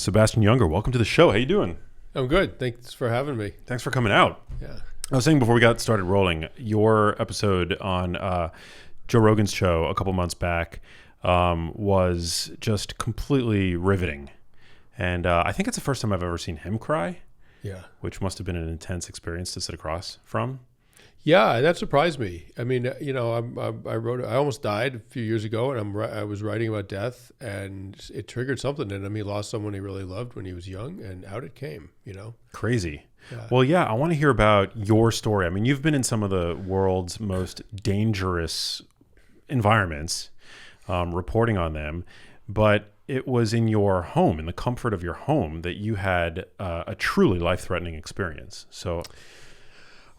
Sebastian Junger. Welcome to the show. How you doing? I'm good. Thanks for having me. Thanks for coming out. Yeah. I was saying before we got started rolling, your episode on Joe Rogan's show a couple months back was just completely riveting. And I think it's the first time I've ever seen him cry. Yeah. Which must have been an intense experience to sit across from. Yeah, that surprised me. I mean, I almost died a few years ago, and I was writing about death, and it triggered something in him. He lost someone he really loved when he was young, and out it came, Crazy. Yeah. Well, yeah, I want to hear about your story. I mean, you've been in some of the world's most dangerous environments, reporting on them, but it was in your home, in the comfort of your home, that you had a truly life-threatening experience. So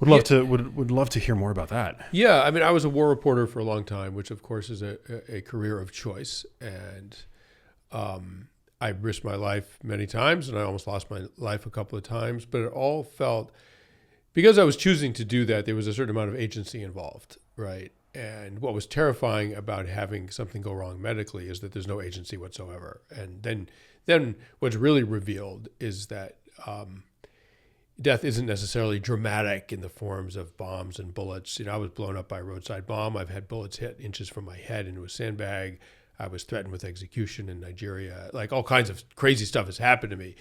would love to hear more about that. Yeah, I mean, I was a war reporter for a long time, which of course is a career of choice, and I risked my life many times, and I almost lost my life a couple of times. But it all felt, because I was choosing to do that, there was a certain amount of agency involved, right? And what was terrifying about having something go wrong medically is that there's no agency whatsoever. And then what's really revealed is that death isn't necessarily dramatic in the forms of bombs and bullets. I was blown up by a roadside bomb. I've had bullets hit inches from my head into a sandbag. I was threatened with execution in Nigeria. Like, all kinds of crazy stuff has happened to me.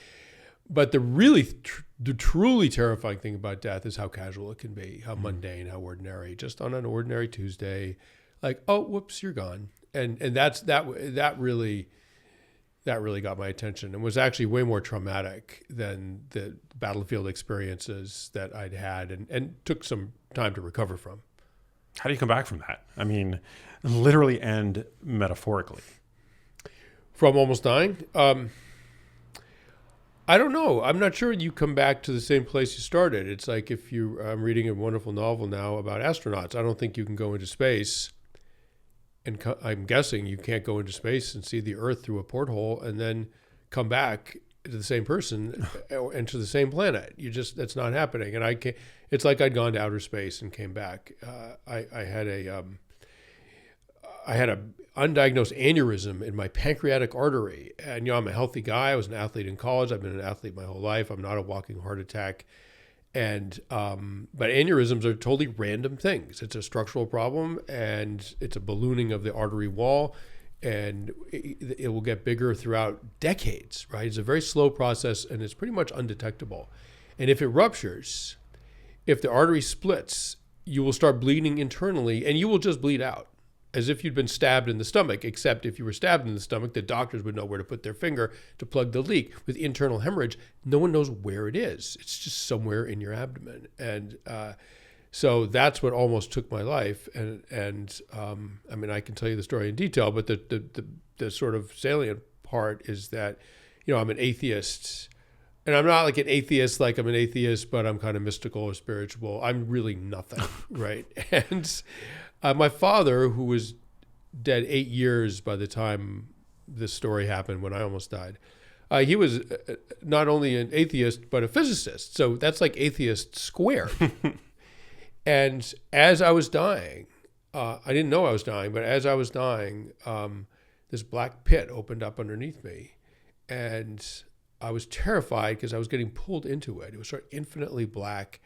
But the truly terrifying thing about death is how casual it can be, how mundane, how ordinary. Just on an ordinary Tuesday, like, oh, whoops, you're gone. And that really got my attention, and was actually way more traumatic than the battlefield experiences that I'd had and took some time to recover from. How do you come back from that? I mean, literally and metaphorically. From almost dying? I don't know. I'm not sure you come back to the same place you started. It's like I'm reading a wonderful novel now about astronauts. I don't think you can go into space, and I'm guessing you can't go into space and see the Earth through a porthole and then come back to the same person and to the same planet. That's not happening. And it's like I'd gone to outer space and came back. I had a undiagnosed aneurysm in my pancreatic artery. And, I'm a healthy guy. I was an athlete in college. I've been an athlete my whole life. I'm not a walking heart attack. And, but aneurysms are totally random things. It's a structural problem, and it's a ballooning of the artery wall, and it will get bigger throughout decades, right? It's a very slow process, and it's pretty much undetectable. And if it ruptures, if the artery splits, you will start bleeding internally, and you will just bleed out, as if you'd been stabbed in the stomach, except if you were stabbed in the stomach, the doctors would know where to put their finger to plug the leak. With internal hemorrhage, no one knows where it is. It's just somewhere in your abdomen. And so that's what almost took my life. And I mean, I can tell you the story in detail, but the sort of salient part is that, I'm an atheist. And I'm not like an atheist, like I'm an atheist, but I'm kind of mystical or spiritual. I'm really nothing, right? And my father, who was dead 8 years by the time this story happened, when I almost died, he was not only an atheist, but a physicist. So that's like atheist squared. And as I was dying, I didn't know I was dying, but as I was dying, this black pit opened up underneath me. And I was terrified because I was getting pulled into it. It was sort of infinitely black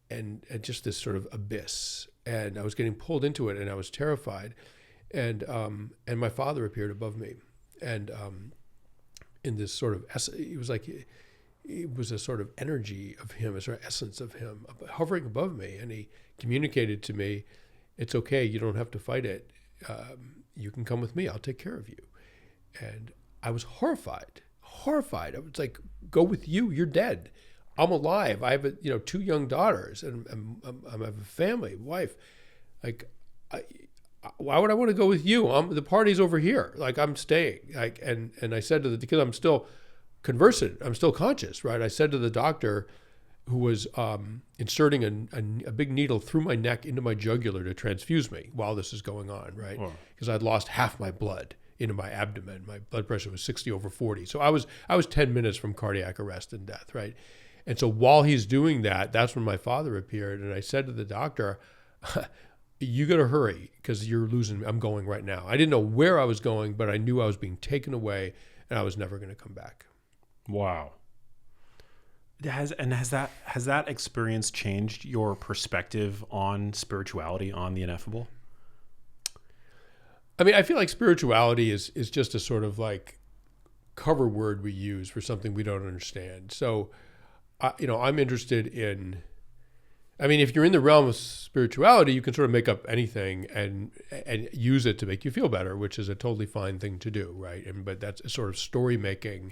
and just this sort of abyss. And I was getting pulled into it, and I was terrified. And my father appeared above me, and in this sort of it was a sort of energy of him, a sort of essence of him hovering above me, and he communicated to me, "It's okay. You don't have to fight it. You can come with me. I'll take care of you." And I was horrified. I was like, "Go with you. You're dead. I'm alive. I have 2 young daughters, and I have a family, wife. Like, why would I want to go with you? The party's over here. Like, I'm staying." Like, and I said because I'm still conversant, I'm still conscious, right? I said to the doctor, who was inserting a big needle through my neck into my jugular to transfuse me while this is going on, right? Because I'd lost half my blood into my abdomen. My blood pressure was 60/40. So I was 10 minutes from cardiac arrest and death, right? And so while he's doing that, that's when my father appeared. And I said to the doctor, "You got to hurry because you're losing me. I'm going right now." I didn't know where I was going, but I knew I was being taken away and I was never going to come back. Wow. Has that experience changed your perspective on spirituality, on the ineffable? I mean, I feel like spirituality is just a sort of like cover word we use for something we don't understand. So, I'm interested in. I mean, if you're in the realm of spirituality, you can sort of make up anything and use it to make you feel better, which is a totally fine thing to do, right? But that's a sort of story making,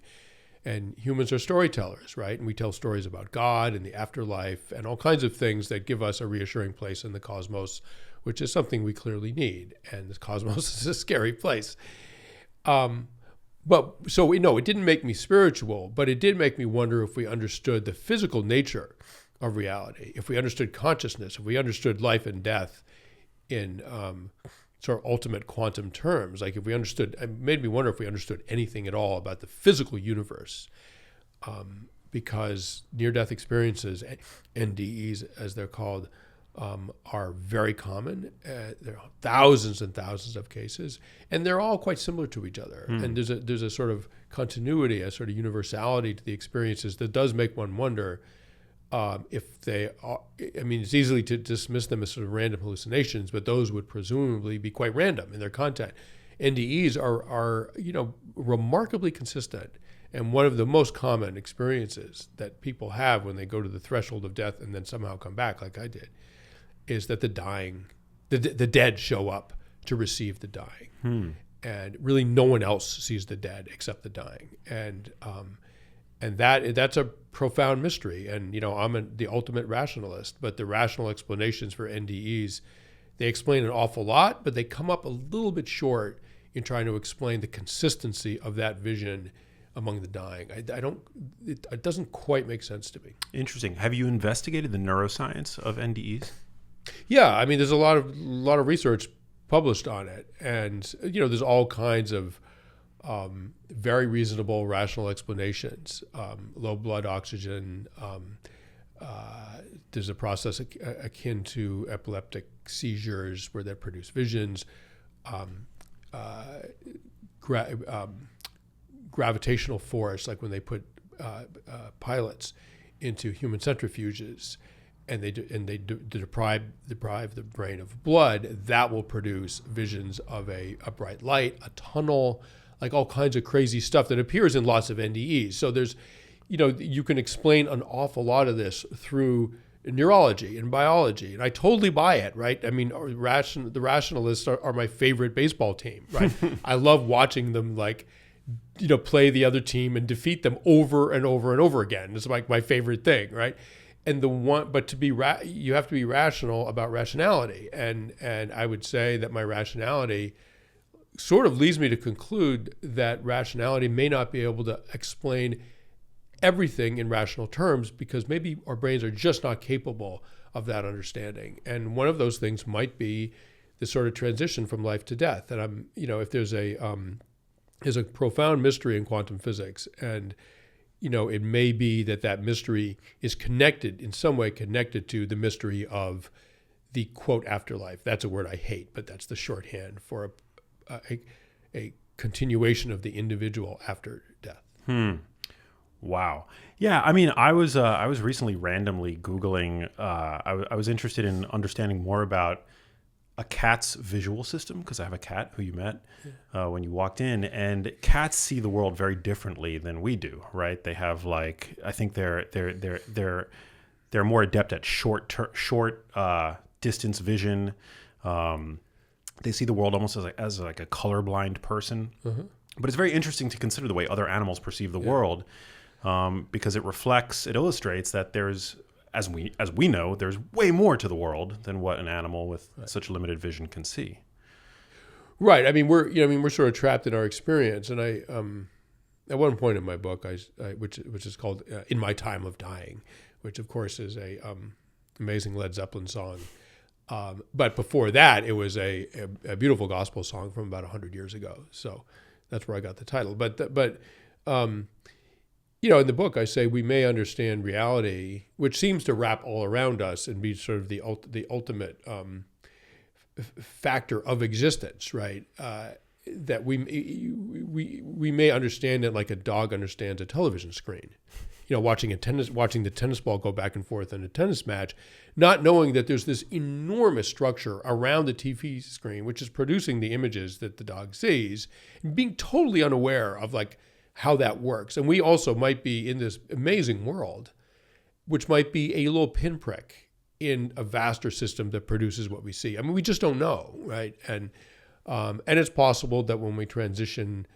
and humans are storytellers, right? And we tell stories about God and the afterlife and all kinds of things that give us a reassuring place in the cosmos, which is something we clearly need. And the cosmos is a scary place. But so we know it didn't make me spiritual, but it did make me wonder if we understood the physical nature of reality, if we understood consciousness, if we understood life and death in sort of ultimate quantum terms, like if we understood, it made me wonder if we understood anything at all about the physical universe, because near-death experiences, NDEs as they're called, are very common. There are thousands and thousands of cases, and they're all quite similar to each other. And there's a sort of continuity, a sort of universality to the experiences that does make one wonder if they are. I mean, it's easily to dismiss them as sort of random hallucinations, but those would presumably be quite random in their content. NDEs are remarkably consistent. And one of the most common experiences that people have when they go to the threshold of death and then somehow come back, like I did, is that the dead show up to receive the dying. And really no one else sees the dead except the dying. And that's a profound mystery. And, I'm the ultimate rationalist, but the rational explanations for NDEs, they explain an awful lot, but they come up a little bit short in trying to explain the consistency of that vision among the dying. It doesn't quite make sense to me. Interesting. Have you investigated the neuroscience of NDEs? Yeah, I mean, there's a lot of research published on it, and there's all kinds of very reasonable, rational explanations. Low blood oxygen. There's a process akin to epileptic seizures where they produce visions. Gravitational force, like when they put pilots into human centrifuges, and they deprive the brain of blood, that will produce visions of a bright light, a tunnel, like all kinds of crazy stuff that appears in lots of NDEs. So there's, you can explain an awful lot of this through neurology and biology, and I totally buy it, right? I mean, the rationalists are my favorite baseball team, right? I love watching them, like, play the other team and defeat them over and over and over again. It's like my favorite thing, right? And but to be you have to be rational about rationality, and I would say that my rationality sort of leads me to conclude that rationality may not be able to explain everything in rational terms, because maybe our brains are just not capable of that understanding. And one of those things might be the sort of transition from life to death. And if there's a profound mystery in quantum physics, and it may be that mystery is in some way connected to the mystery of the quote afterlife. That's a word I hate, but that's the shorthand for a continuation of the individual after death. Wow. Yeah. I mean, I was recently randomly Googling. I was interested in understanding more about a cat's visual system, because I have a cat who you met when you walked in, and cats see the world very differently than we do, right? They have, like, I think they're more adept at short distance vision. They see the world almost as like a colorblind person. But it's very interesting to consider the way other animals perceive the world, because it illustrates that there's, as we know, there's way more to the world than what an animal with such limited vision can see. Right. I mean, we're sort of trapped in our experience. And I, at one point in my book, which is called "In My Time of Dying," which of course is a amazing Led Zeppelin song. But before that, it was a beautiful gospel song from about 100 years ago. So that's where I got the title. But in the book, I say we may understand reality, which seems to wrap all around us and be sort of the ultimate factor of existence, right? that we may understand it like a dog understands a television screen. Watching the tennis ball go back and forth in a tennis match, not knowing that there's this enormous structure around the TV screen, which is producing the images that the dog sees, and being totally unaware of like how that works. And we also might be in this amazing world, which might be a little pinprick in a vaster system that produces what we see. I mean, we just don't know, right? And it's possible that when we transition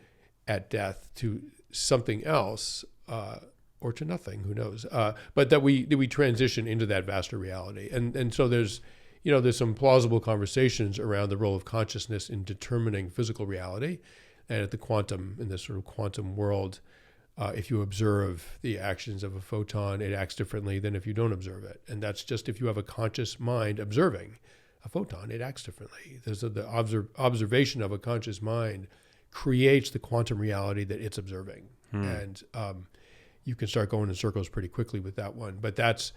at death to something else, or to nothing, who knows? But that we transition into that vaster reality, and so there's some plausible conversations around the role of consciousness in determining physical reality, and at the quantum, in this sort of quantum world, if you observe the actions of a photon, it acts differently than if you don't observe it, and that's just if you have a conscious mind observing a photon, it acts differently. The observation of a conscious mind creates the quantum reality that it's observing, and you can start going in circles pretty quickly with that one. But that's,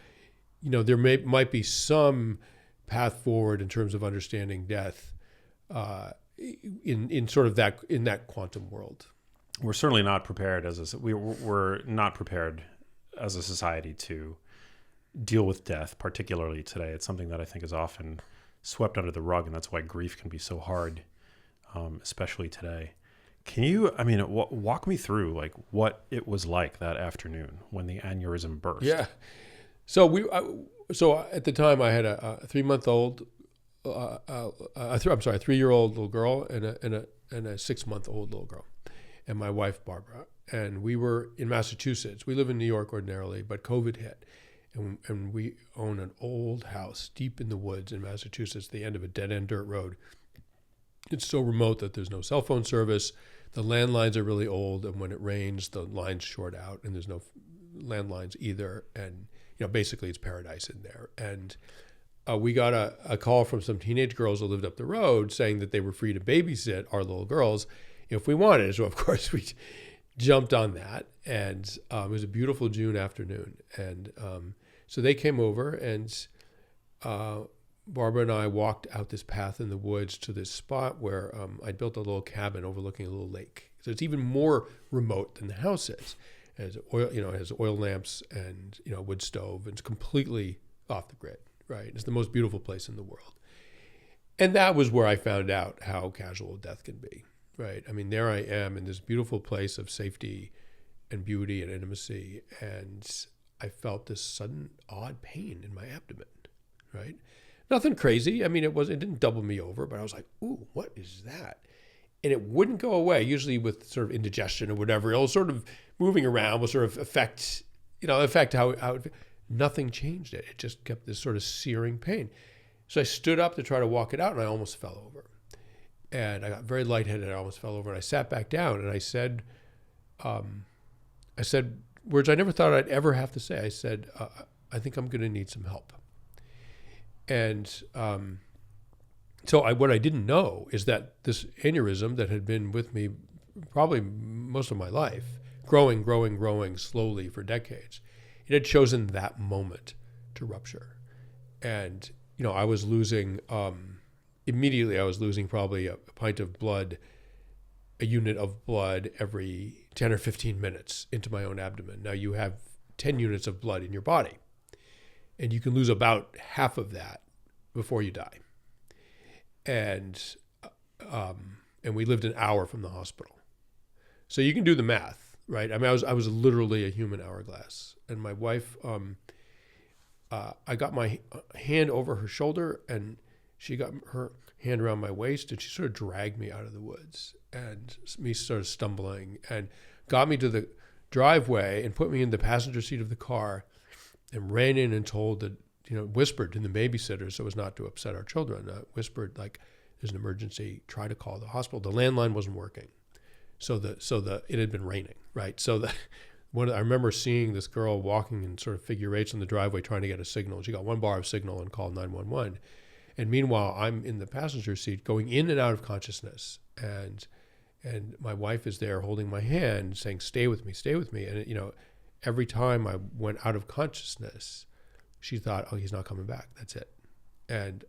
there might be some path forward in terms of understanding death in that quantum world. We're certainly not prepared we're not prepared as a society to deal with death, particularly today. It's something that I think is often swept under the rug, and that's why grief can be so hard, especially today. Can you, walk me through like what it was like that afternoon when the aneurysm burst? Yeah. So at the time I had a 3-month-old, a 3-year-old little girl and a 6-month-old little girl, and my wife Barbara. And we were in Massachusetts. We live in New York ordinarily, but COVID hit, and we own an old house deep in the woods in Massachusetts, the end of a dead-end dirt road. It's so remote that there's no cell phone service. The landlines are really old, and when it rains, the lines short out, and there's no landlines either. And basically, it's paradise in there. And we got a call from some teenage girls who lived up the road saying that they were free to babysit our little girls if we wanted. So of course we jumped on that, and it was a beautiful June afternoon. And so they came over, and Barbara and I walked out this path in the woods to this spot where I built a little cabin overlooking a little lake. So it's even more remote than the house is. It has it has oil lamps and wood stove, and it's completely off the grid. Right, it's the most beautiful place in the world. And that was where I found out how casual death can be. Right, I mean, there I am in this beautiful place of safety and beauty and intimacy, and I felt this sudden odd pain in my abdomen. Right. Nothing crazy. I mean, it didn't double me over, but I was like, ooh, what is that? And it wouldn't go away. Usually with sort of indigestion or whatever, it'll sort of moving around will sort of affect how it, nothing changed it. It just kept this sort of searing pain. So I stood up to try to walk it out, and I almost fell over. And I got very lightheaded. I almost fell over, and I sat back down, and I said words I never thought I'd ever have to say. I said, I think I'm going to need some help. And so what I didn't know is that this aneurysm that had been with me probably most of my life, growing slowly for decades, it had chosen that moment to rupture. And, I was losing, immediately I was losing probably a pint of blood, a unit of blood every 10 or 15 minutes into my own abdomen. Now you have 10 units of blood in your body, and you can lose about half of that before you die. And we lived an hour from the hospital. So you can do the math, right? I mean, I was literally a human hourglass. And my wife, I got my hand over her shoulder, and she got her hand around my waist, and she sort of dragged me out of the woods, and me sort of stumbling, and got me to the driveway and put me in the passenger seat of the car, and ran in and told that, whispered to the babysitter so as not to upset our children, whispered like, there's an emergency, try to call the hospital. The landline wasn't working. So it had been raining, right? So I remember seeing this girl walking in sort of figure eights on the driveway trying to get a signal. She got one bar of signal and called 911. And meanwhile, I'm in the passenger seat going in and out of consciousness. And my wife is there holding my hand saying, stay with me, stay with me. And, every time I went out of consciousness, she thought, oh, he's not coming back. That's it. And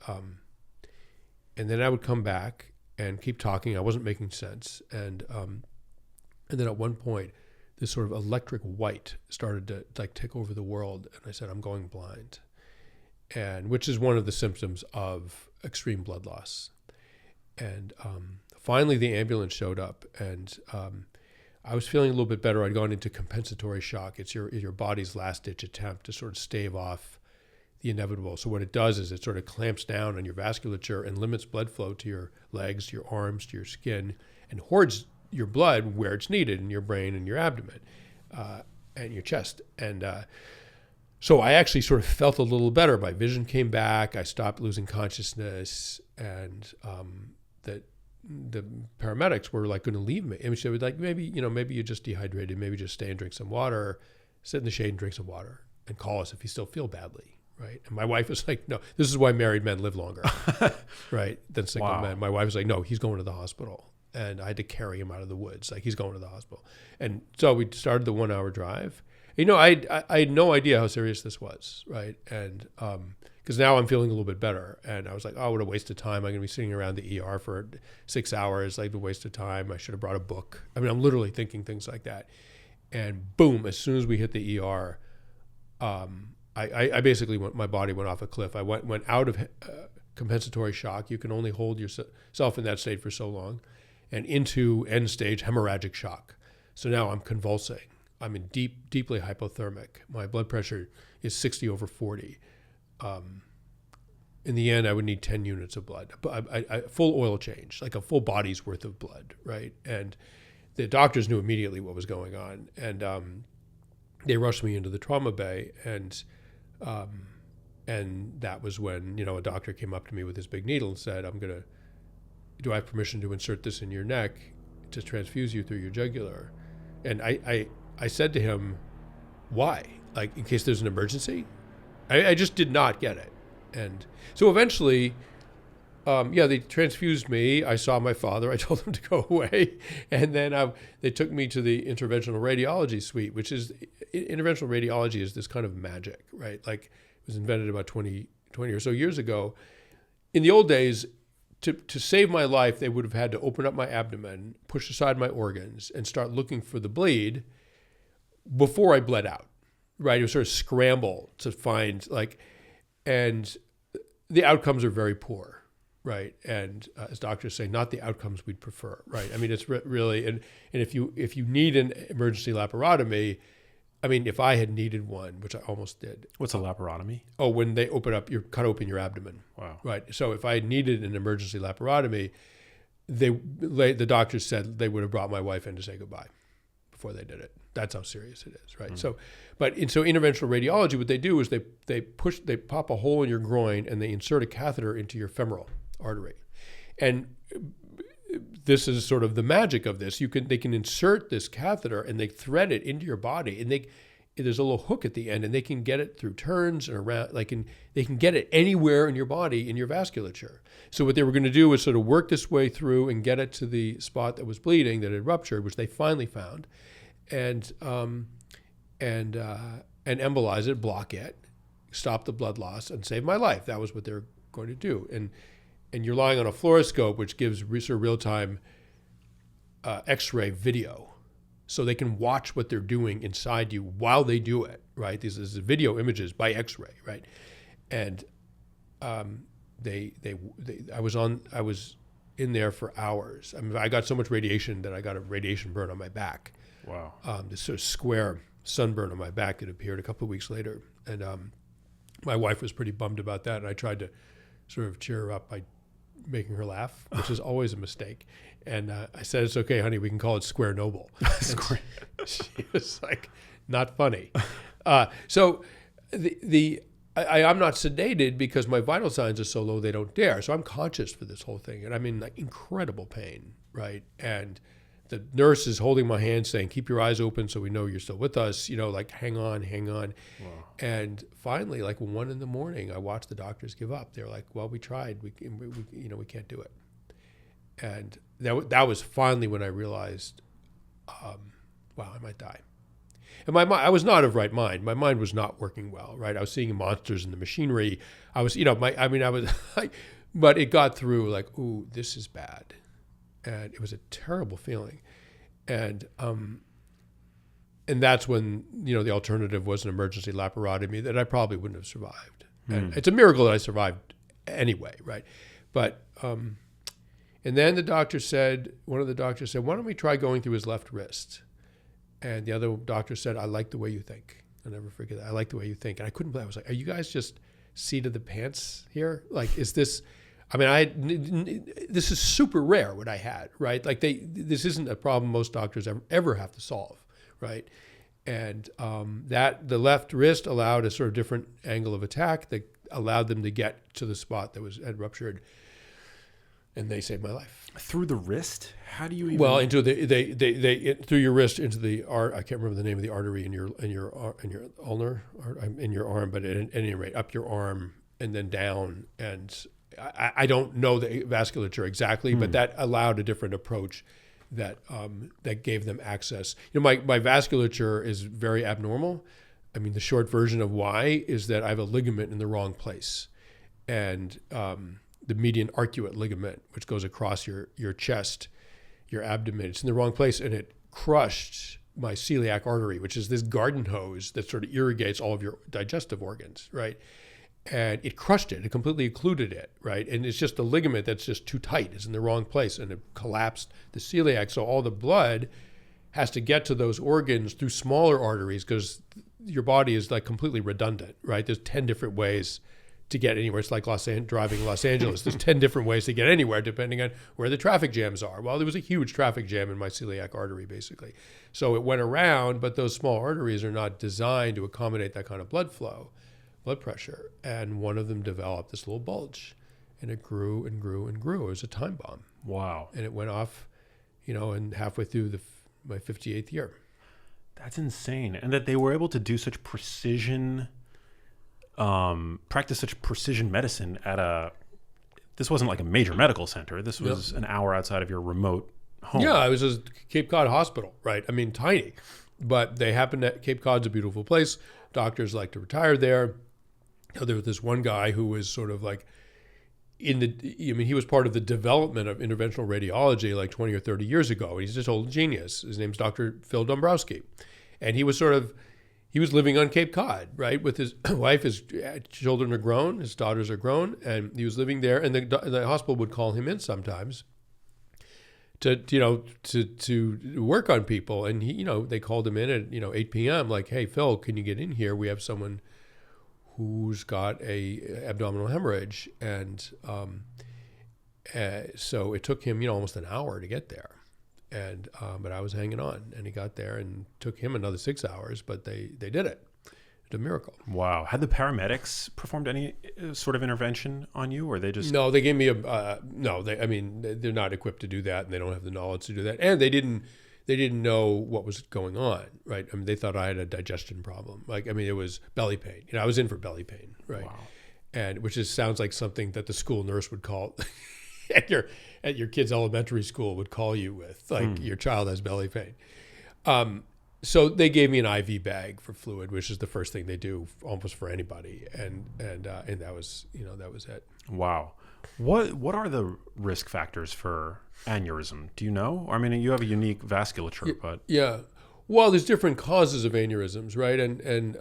then I would come back, and keep talking. I wasn't making sense. And then at one point, this sort of electric white started to like take over the world. And I said, I'm going blind. And which is one of the symptoms of extreme blood loss. And finally, the ambulance showed up, and I was feeling a little bit better. I'd gone into compensatory shock. It's your body's last-ditch attempt to sort of stave off the inevitable. So what it does is it sort of clamps down on your vasculature and limits blood flow to your legs, to your arms, to your skin, and hoards your blood where it's needed in your brain and your abdomen and your chest. And so I actually sort of felt a little better. My vision came back. I stopped losing consciousness, and the paramedics were like going to leave me. And they were like, maybe you're just dehydrated. Maybe just stay and drink some water, sit in the shade and drink some water, and call us if you still feel badly, right? And my wife was like, no, this is why married men live longer, right, than single men. My wife was like, no, he's going to the hospital. And I had to carry him out of the woods. Like, he's going to the hospital. And so we started the 1 hour drive. I had no idea how serious this was, right? And because now I'm feeling a little bit better. And I was like, oh, what a waste of time. I'm going to be sitting around the ER for 6 hours, like a waste of time. I should have brought a book. I mean, I'm literally thinking things like that. And boom, as soon as we hit the ER, I basically my body went off a cliff. I went out of compensatory shock. You can only hold yourself in that state for so long. And into end stage hemorrhagic shock. So now I'm convulsing. I'm in deeply hypothermic. My blood pressure is 60/40. In the end, I would need 10 units of blood, I full oil change, like a full body's worth of blood, right? And the doctors knew immediately what was going on, and they rushed me into the trauma bay, and that was when a doctor came up to me with his big needle and said, do I have permission to insert this in your neck to transfuse you through your jugular? And I said to him, why? Like, in case there's an emergency? I just did not get it. And so eventually, they transfused me. I saw my father. I told him to go away. And then they took me to the interventional radiology suite, which is, interventional radiology is this kind of magic, right? Like, it was invented about 20 or so years ago. In the old days, to save my life, they would have had to open up my abdomen, push aside my organs, and start looking for the bleed before I bled out, right? It was sort of scramble to find, and the outcomes are very poor, right? And as doctors say, not the outcomes we'd prefer, right? I mean, it's really, and if you need an emergency laparotomy, I mean, if I had needed one, which I almost did. What's a laparotomy? Oh, when they cut open your abdomen. Wow. Right. So if I had needed an emergency laparotomy, the doctors said they would have brought my wife in to say goodbye before they did it. That's how serious it is, right? Mm. So interventional radiology, what they do is they pop a hole in your groin and they insert a catheter into your femoral artery, and this is sort of the magic of this. They can insert this catheter and they thread it into your body, and there's a little hook at the end, and they can get it through turns and around. They can get it anywhere in your body, in your vasculature. So what they were going to do was sort of work this way through and get it to the spot that was bleeding, that had ruptured, which they finally found, and embolize it, block it, stop the blood loss, and save my life. That was what they were going to do, and you're lying on a fluoroscope, which gives sort of real-time X-ray video, so they can watch what they're doing inside you while they do it, right? These is video images by X-ray, right? And I was in there for hours. I mean, I got so much radiation that I got a radiation burn on my back. Wow. This sort of square sunburn on my back that appeared a couple of weeks later, and my wife was pretty bummed about that, and I tried to sort of cheer her up by making her laugh, which is always a mistake. And I said, it's okay, honey, we can call it Square Noble. She was like, not funny. So I'm not sedated because my vital signs are so low they don't dare. So I'm conscious for this whole thing. And I'm in like incredible pain, right? And the nurse is holding my hand saying, keep your eyes open so we know you're still with us, like hang on. Wow. And finally, like 1 a.m, I watched the doctors give up. They're like, well, we tried, we can't do it. And that was finally when I realized, wow, I might die. And I was not of right mind. My mind was not working well, right? I was seeing monsters in the machinery. I was, but it got through like, ooh, this is bad. and it was a terrible feeling. And that's when, the alternative was an emergency laparotomy that I probably wouldn't have survived. And it's a miracle that I survived anyway, right? But and then one of the doctors said, why don't we try going through his left wrist? And the other doctor said, I like the way you think. I'll never forget that. I like the way you think. And I couldn't believe it. I was like, are you guys just seat of the pants here? Like, is this, this is super rare what I had, right? Like this isn't a problem most doctors ever have to solve, right? And that the left wrist allowed a sort of different angle of attack that allowed them to get to the spot that had ruptured, and they saved my life. Through the wrist? How do you even? Well, into they through your wrist into the I can't remember the name of the artery in your ulnar, in your arm, but at any rate, up your arm and then down. And I don't know the vasculature exactly, but that allowed a different approach that gave them access. My vasculature is very abnormal. I mean, the short version of why is that I have a ligament in the wrong place, and the median arcuate ligament, which goes across your chest, your abdomen, it's in the wrong place, and it crushed my celiac artery, which is this garden hose that sort of irrigates all of your digestive organs, right? And it crushed it. It completely occluded it, right? And it's just the ligament that's just too tight. It's in the wrong place, and it collapsed the celiac. So all the blood has to get to those organs through smaller arteries because your body is like completely redundant, right? There's 10 different ways to get anywhere. It's like driving Los Angeles. There's 10 different ways to get anywhere depending on where the traffic jams are. Well, there was a huge traffic jam in my celiac artery, basically. So it went around, but those small arteries are not designed to accommodate that kind of blood flow, blood pressure. And one of them developed this little bulge, and it grew and grew and grew. It was a time bomb. Wow. And it went off, and halfway through my 58th year. That's insane. And that they were able to do such precision practice such precision medicine this wasn't like a major medical center. This was an hour outside of your remote home. Yeah, it was a Cape Cod hospital, right? I mean, tiny, but they happened to, Cape Cod's a beautiful place. Doctors like to retire there. There was this one guy who was sort of like he was part of the development of interventional radiology like 20 or 30 years ago. He's just old genius. His name's Dr. Phil Dombrowski. And he was living on Cape Cod, right, with his wife. His children are grown, his daughters are grown, and he was living there. And the hospital would call him in sometimes to work on people. And they called him in at 8 p.m. like, hey, Phil, can you get in here? We have someone who's got a abdominal hemorrhage, and so it took him almost an hour to get there. And but I was hanging on, and he got there, and took him another 6 hours, but they did it. It's a miracle. Wow. Had the paramedics performed any sort of intervention on you, or they just... No, they gave me they're not equipped to do that, and they don't have the knowledge to do that. And they didn't know what was going on, right? I mean, they thought I had a digestion problem. It was belly pain. I was in for belly pain, right? Wow. And which sounds like something that the school nurse would call at your kid's elementary school would call you with, your child has belly pain. So they gave me an IV bag for fluid, which is the first thing they do almost for anybody, and that was that was it. Wow. What are the risk factors for aneurysm? Do you know? I mean, you have a unique vasculature, but yeah. Well, there's different causes of aneurysms, right? And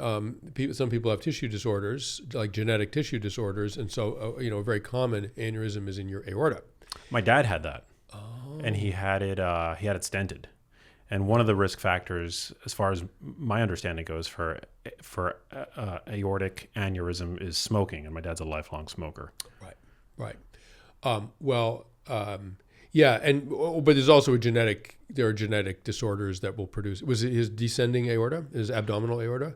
some people have tissue disorders, like genetic tissue disorders, and so a very common aneurysm is in your aorta. My dad had that, and he had it stented. And one of the risk factors, as far as my understanding goes, for aortic aneurysm is smoking, and my dad's a lifelong smoker. Right. Yeah, but there's also there are genetic disorders that will produce. Was it his descending aorta, his abdominal aorta?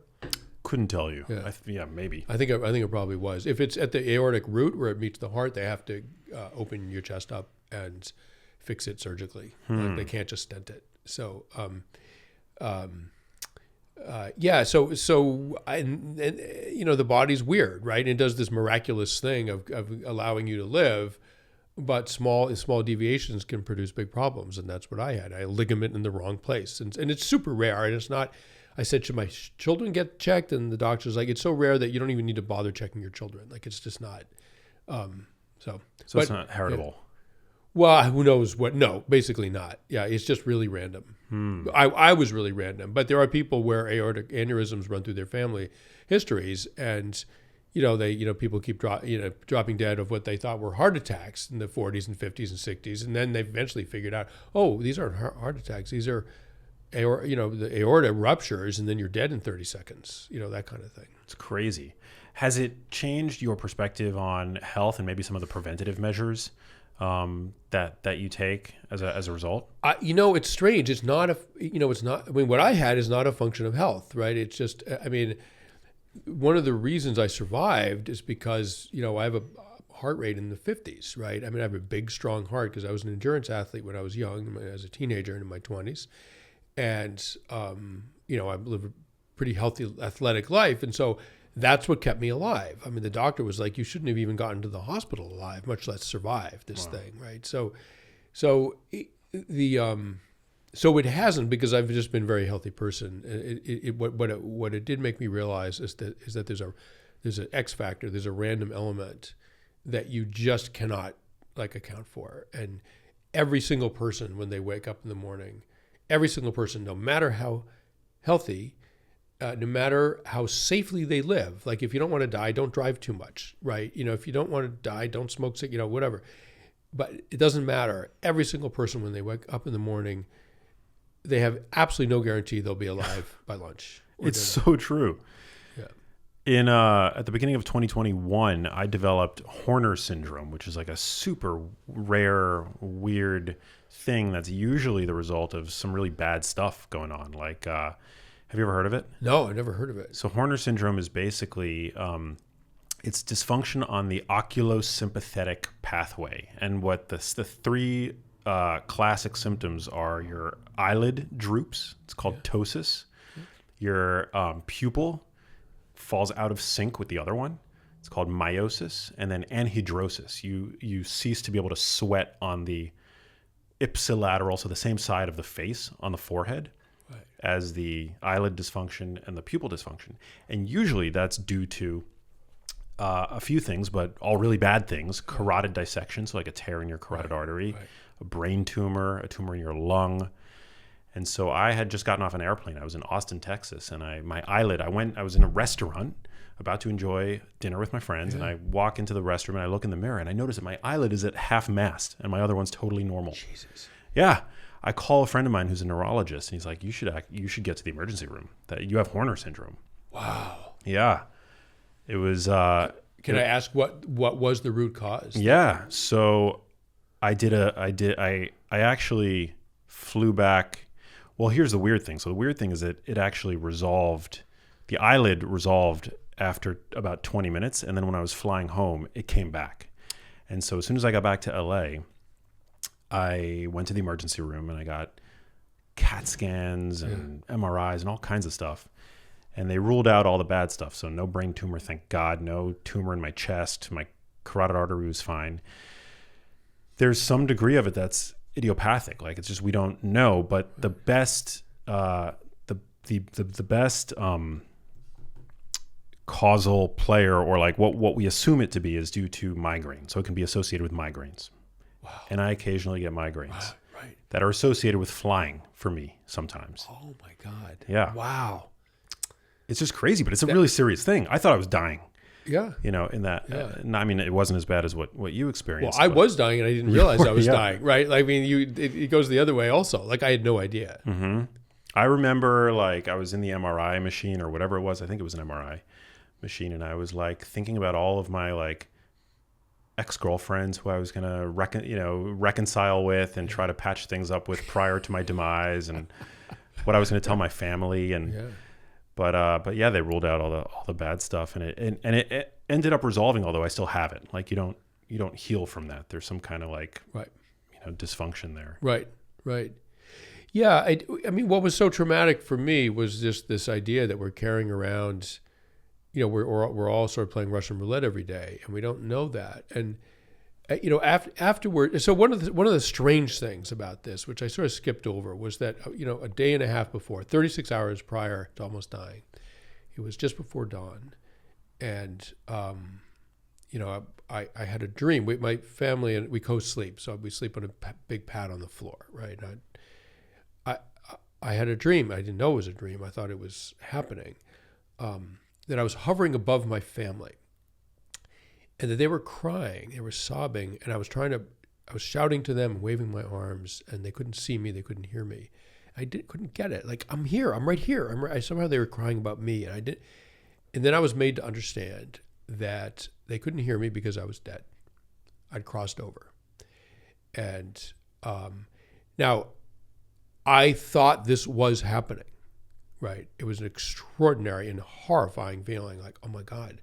Couldn't tell you. Yeah, maybe. I think it probably was. If it's at the aortic root where it meets the heart, they have to open your chest up and fix it surgically. They can't just stent it. So, the body's weird, right? It does this miraculous thing of allowing you to live, but small deviations can produce big problems, and that's what I had. I had a ligament in the wrong place, and it's super rare, and it's not. I said, should my children get checked? And the doctor's like, it's so rare that you don't even need to bother checking your children. Like, it's just not. So it's not heritable. Well, who knows what? No, basically not. Yeah, it's just really random. I was really random, but there are people where aortic aneurysms run through their family histories, and people keep dropping dead of what they thought were heart attacks in the 40s and 50s and 60s, and then they eventually figured out, oh, these aren't heart attacks; these are, the aorta ruptures, and then you're dead in 30 seconds. That kind of thing. It's crazy. Has it changed your perspective on health and maybe some of the preventative measures that you take as a result? It's strange. It's not it's not. I mean, what I had is not a function of health, right? It's just. I mean, one of the reasons I survived is because I have a heart rate in the 50s, right? I mean, I have a big, strong heart because I was an endurance athlete when I was young, as a teenager and in my 20s, and I lived a pretty healthy, athletic life, and so. That's what kept me alive. I mean, the doctor was like, you shouldn't have even gotten to the hospital alive, much less survive this thing, right? So it hasn't, because I've just been a very healthy person. What it did make me realize is that there's an X factor, there's a random element that you just cannot account for. And every single person, when they wake up in the morning, every single person, no matter how healthy, no matter how safely they live, like if you don't want to die, don't drive too much, right? If you don't want to die, don't smoke, whatever. But it doesn't matter. Every single person, when they wake up in the morning, they have absolutely no guarantee they'll be alive by lunch. It's so true. Yeah. At the beginning of 2021, I developed Horner syndrome, which is like a super rare, weird thing that's usually the result of some really bad stuff going on. Have you ever heard of it? No, I've never heard of it. So Horner syndrome is basically it's dysfunction on the oculosympathetic pathway. And what the three classic symptoms are: your eyelid droops, it's called ptosis. Your pupil falls out of sync with the other one, it's called miosis. And then anhidrosis, you cease to be able to sweat on the ipsilateral, so the same side of the face on the forehead, as the eyelid dysfunction and the pupil dysfunction. And usually that's due to a few things, but all really bad things: carotid dissection, so like a tear in your carotid artery, a brain tumor, a tumor in your lung. And so I had just gotten off an airplane. I was in Austin, Texas, and I was in a restaurant about to enjoy dinner with my friends, and I walk into the restroom and I look in the mirror and I notice that my eyelid is at half mast and my other one's totally normal. Jesus. Yeah. I call a friend of mine who's a neurologist, and he's like, you should get to the emergency room. That you have Horner syndrome. Wow. Yeah. It was Can I ask what was the root cause? Yeah. So I actually flew back. Well, here's the weird thing. So the weird thing is that it actually resolved. The eyelid resolved after about 20 minutes, and then when I was flying home, it came back. And so as soon as I got back to LA, I went to the emergency room and I got CAT scans and MRIs and all kinds of stuff. And they ruled out all the bad stuff. So no brain tumor, thank God. No tumor in my chest. My carotid artery was fine. There's some degree of it that's idiopathic. It's just we don't know. But the best the best causal player, or what we assume it to be, is due to migraine. So it can be associated with migraines. Wow. And I occasionally get migraines Right. that are associated with flying for me sometimes. Oh my God. Yeah. Wow. It's just crazy, but it's a really serious thing. I thought I was dying. Yeah. In that. I mean, it wasn't as bad as what you experienced. Well, I was dying and I didn't realize I was dying, right? It goes the other way also. I had no idea. Mm-hmm. I remember I was in the MRI machine or whatever it was. I think it was an MRI machine. And I was thinking about all of my ex-girlfriends who I was going to reconcile with and try to patch things up with prior to my demise, and what I was going to tell my family. But yeah, they ruled out all the bad stuff, and it ended up resolving, although I still have it. You don't heal from that. There's some kind of dysfunction there. Right. Yeah. I mean, what was so traumatic for me was just this idea that we're carrying around, we're all sort of playing Russian roulette every day, and we don't know that. And afterward, so one of the strange things about this, which I sort of skipped over, was that a day and a half before, 36 hours prior to almost dying, it was just before dawn, and I had a dream. My family and we co-sleep, so we sleep on a big pad on the floor, right? I had a dream. I didn't know it was a dream. I thought it was happening. That I was hovering above my family, and that they were crying, they were sobbing, and I was shouting to them, waving my arms, and they couldn't see me, they couldn't hear me. Couldn't get it. Like, I'm here, I'm right here. Somehow they were crying about me, and then I was made to understand that they couldn't hear me because I was dead. I'd crossed over. And now, I thought this was happening, right? It was an extraordinary and horrifying feeling, like, oh my God,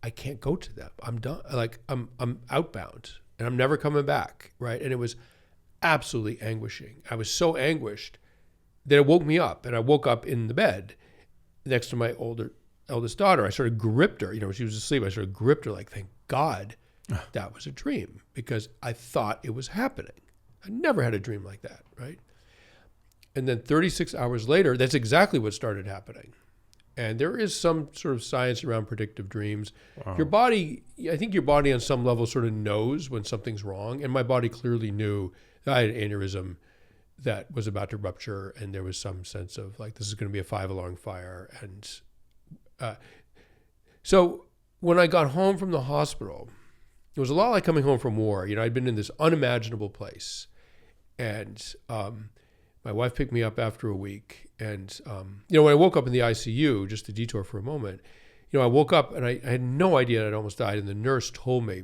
I can't go to them. I'm done. Like, I'm outbound, and I'm never coming back, right? And it was absolutely anguishing. I was so anguished that it woke me up, and I woke up in the bed next to my eldest daughter. I sort of gripped her. She was asleep. I sort of gripped her, like, thank God that was a dream, because I thought it was happening. I never had a dream like that, right? And then 36 hours later, that's exactly what started happening. And there is some sort of science around predictive dreams. Wow. I think your body on some level sort of knows when something's wrong. And my body clearly knew that I had an aneurysm that was about to rupture, and there was some sense of, like, this is going to be a 5-alarm fire. And so when I got home from the hospital, it was a lot like coming home from war. I'd been in this unimaginable place. And my wife picked me up after a week. And, when I woke up in the ICU, just to detour for a moment, I woke up and I had no idea I'd almost died. And the nurse told me,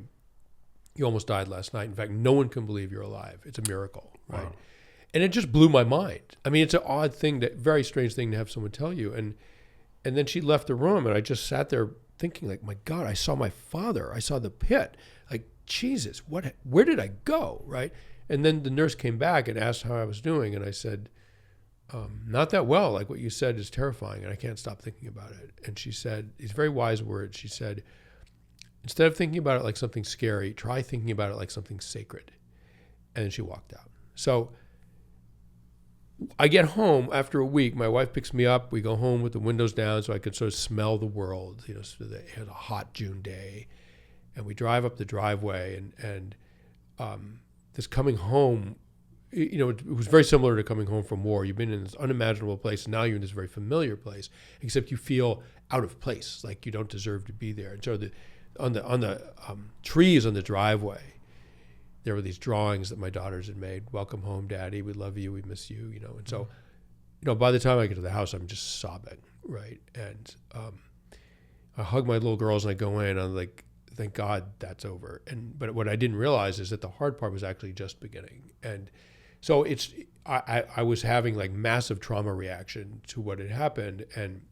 you almost died last night. In fact, no one can believe you're alive. It's a miracle, right? Wow. And it just blew my mind. I mean, it's an odd thing, very strange thing to have someone tell you. And then she left the room, and I just sat there thinking, like, my God, I saw my father. I saw the pit. Like, Jesus, where did I go, right? And then the nurse came back and asked how I was doing, and I said, not that well. Like, what you said is terrifying, and I can't stop thinking about it. And she said, these very wise words. She said, instead of thinking about it like something scary, try thinking about it like something sacred. And then she walked out. So I get home after a week. My wife picks me up. We go home with the windows down so I could sort of smell the world. So it was a hot June day. And we drive up the driveway, and this coming home, it was very similar to coming home from war. You've been in this unimaginable place, and now you're in this very familiar place, except you feel out of place, like you don't deserve to be there. And so on the trees on the driveway, there were these drawings that my daughters had made. Welcome home, Daddy. We love you. We miss you. And so, by the time I get to the house, I'm just sobbing, right? And I hug my little girls, and I go in, and I'm like, thank God that's over. But what I didn't realize is that the hard part was actually just beginning. And so I was having, like, massive trauma reaction to what had happened, and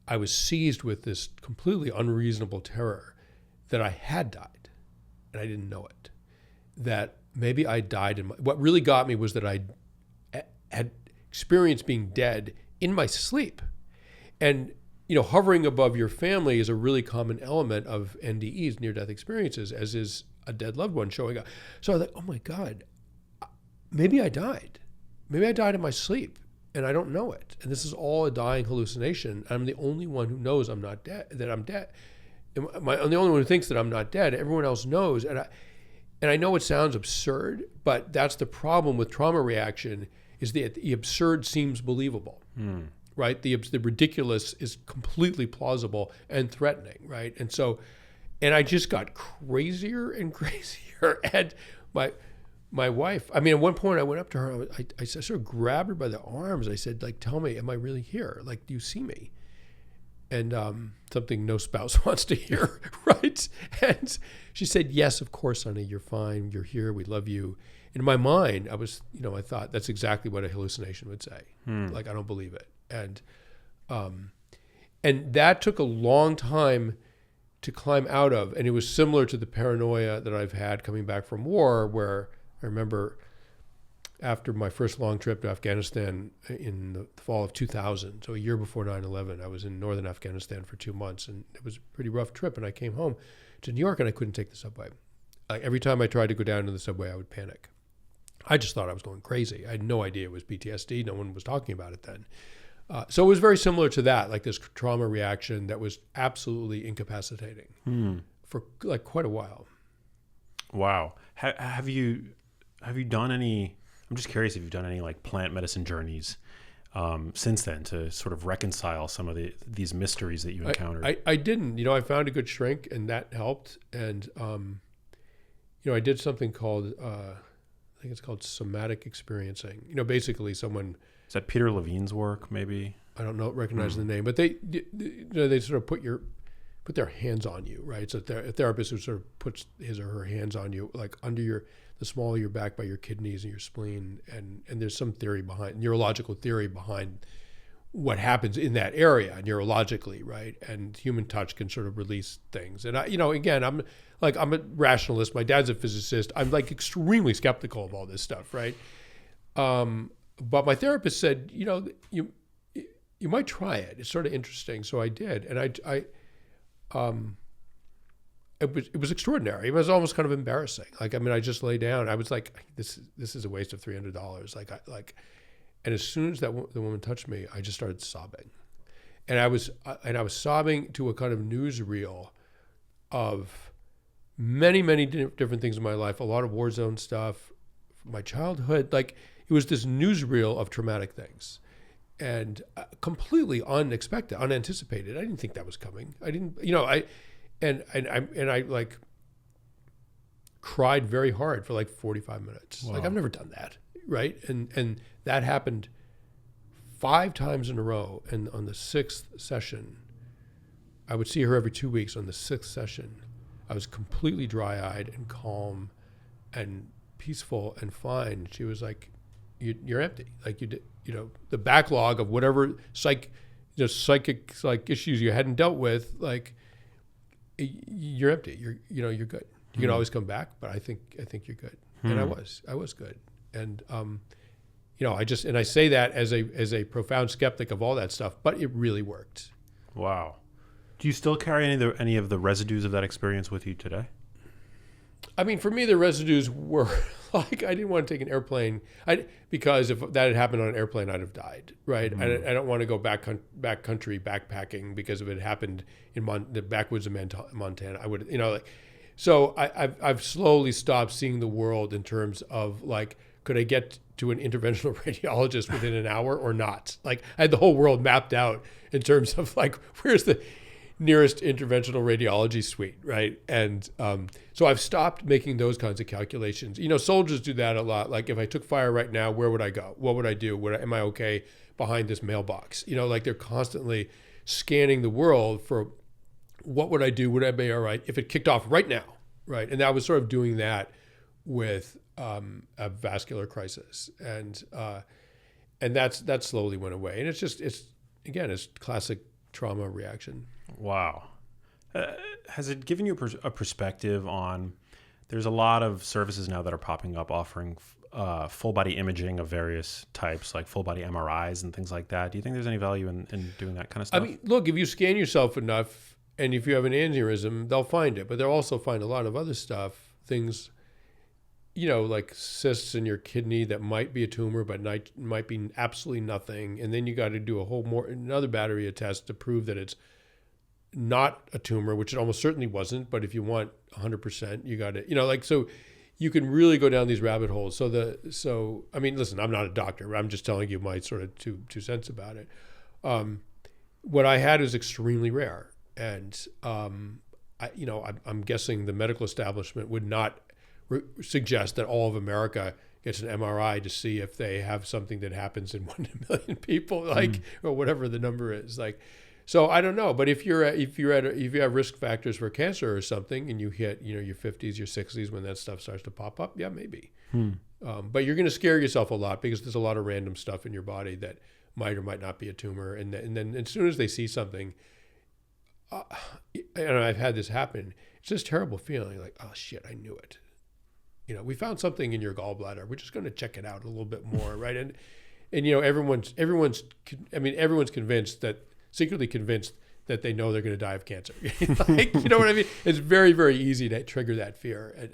I was seized with this completely unreasonable terror that I had died. And I didn't know it, that maybe I died what really got me was that I had experienced being dead in my sleep. And, hovering above your family is a really common element of NDEs, near-death experiences, as is a dead loved one showing up. So I was like, oh my God, maybe I died. Maybe I died in my sleep, and I don't know it. And this is all a dying hallucination. I'm the only one who knows I'm not dead, that I'm dead. I'm the only one who thinks that I'm not dead. Everyone else knows. And I know it sounds absurd, but that's the problem with trauma reaction, is that the absurd seems believable, right? The ridiculous is completely plausible and threatening, right? And I just got crazier and crazier. And my wife, I mean, at one point I went up to her, I sort of grabbed her by the arms. I said, like, tell me, am I really here? Like, do you see me? And something no spouse wants to hear, right? And she said, yes, of course, honey, you're fine. You're here. We love you. In my mind, I thought that's exactly what a hallucination would say. Like, I don't believe it. And that took a long time to climb out of. And it was similar to the paranoia that I've had coming back from war, where I remember after my first long trip to Afghanistan in the fall of 2000, so a year before 9/11, I was in northern Afghanistan for 2 months, and it was a pretty rough trip. And I came home to New York, and I couldn't take the subway. Like, every time I tried to go down to the subway, I would panic. I just thought I was going crazy. I had no idea it was PTSD. No one was talking about it then. So it was very similar to that, like this trauma reaction that was absolutely incapacitating for like quite a while. Wow. Have you done any? I'm just curious if you've done any like plant medicine journeys since then to sort of reconcile some of these mysteries that you encountered. I didn't. I found a good shrink, and that helped. And I did something called I think it's called somatic experiencing. Basically someone. Is that Peter Levine's work? Maybe I don't recognize the name, but they sort of put their hands on you, right? So a therapist who sort of puts his or her hands on you, like under the small of your back by your kidneys and your spleen, and there's some neurological theory behind what happens in that area neurologically, right? And human touch can sort of release things. And again, I'm a rationalist. My dad's a physicist. I'm like extremely skeptical of all this stuff, right? But my therapist said, you might try it. It's sort of interesting. So I did, and it was extraordinary. It was almost kind of embarrassing. I just lay down. I was like, this is a waste of $300. And as soon as the woman touched me, I just started sobbing, and I was sobbing to a kind of newsreel of many, many different things in my life. A lot of war zone stuff, my childhood. It was this newsreel of traumatic things, and completely unexpected, unanticipated. I didn't think that was coming. I didn't, I like cried very hard for like 45 minutes. Wow. Like I've never done that, right? And that happened 5 times in a row. And on the 6th session, I would see her every 2 weeks. On the 6th session, I was completely dry-eyed and calm and peaceful and fine. She was like, you're empty. Like you did, the backlog of whatever psychic like issues you hadn't dealt with, like you're empty. You're good. You can always come back, but I think you're good. And I was good. And I say that as a profound skeptic of all that stuff, but it really worked. Wow. Do you still carry any of the residues of that experience with you today? I mean, for me, the residues were like, I didn't want to take an airplane because if that had happened on an airplane, I'd have died, right? Mm-hmm. I don't want to go back country backpacking because if it happened in the backwoods of Montana, I would, so I've slowly stopped seeing the world in terms of like, could I get to an interventional radiologist within an hour or not? Like I had the whole world mapped out in terms of like, where's the nearest interventional radiology suite, right? And so I've stopped making those kinds of calculations. Soldiers do that a lot. Like if I took fire right now, where would I go? What would I do? Am I okay behind this mailbox? Like they're constantly scanning the world for what would I do? Would I be all right if it kicked off right now, right? And I was sort of doing that with a vascular crisis, and that slowly went away. And it's classic trauma reaction. Wow. Has it given you a perspective on, there's a lot of services now that are popping up offering full body imaging of various types, like full body MRIs and things like that. Do you think there's any value in doing that kind of stuff? I mean, look, if you scan yourself enough and if you have an aneurysm, they'll find it, but they'll also find a lot of other stuff, things, like cysts in your kidney that might be a tumor, but might be absolutely nothing. And then you got to do another battery of tests to prove that it's not a tumor, which it almost certainly wasn't. But if you want 100%, you got to, so you can really go down these rabbit holes. So I mean, listen, I'm not a doctor. I'm just telling you my sort of two cents about it. What I had is extremely rare, and I'm guessing the medical establishment would not suggest that all of America gets an MRI to see if they have something that happens in 1 in a million people, or whatever the number is. So I don't know, but if you have risk factors for cancer or something, and you hit your 50s, your 60s when that stuff starts to pop up, yeah, maybe. But you're going to scare yourself a lot because there's a lot of random stuff in your body that might or might not be a tumor, and then as soon as they see something, and I've had this happen, it's this terrible feeling like, oh shit, I knew it. We found something in your gallbladder. We're just going to check it out a little bit more, right? And everyone's secretly convinced that they know they're going to die of cancer. You know what I mean? It's very, very easy to trigger that fear.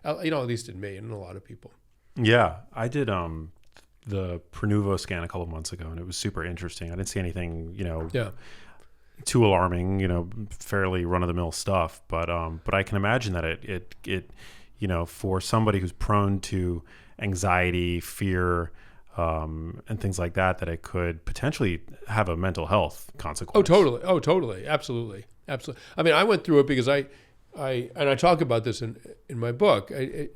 At least in me and in a lot of people. Yeah, I did the Prenuvo scan a couple of months ago, and it was super interesting. I didn't see anything, Yeah. too alarming, fairly run of the mill stuff. But I can imagine that it for somebody who's prone to anxiety, fear, and things like that, that it could potentially have a mental health consequence. Oh, totally. Absolutely. I mean, I went through it because I talk about this in my book. I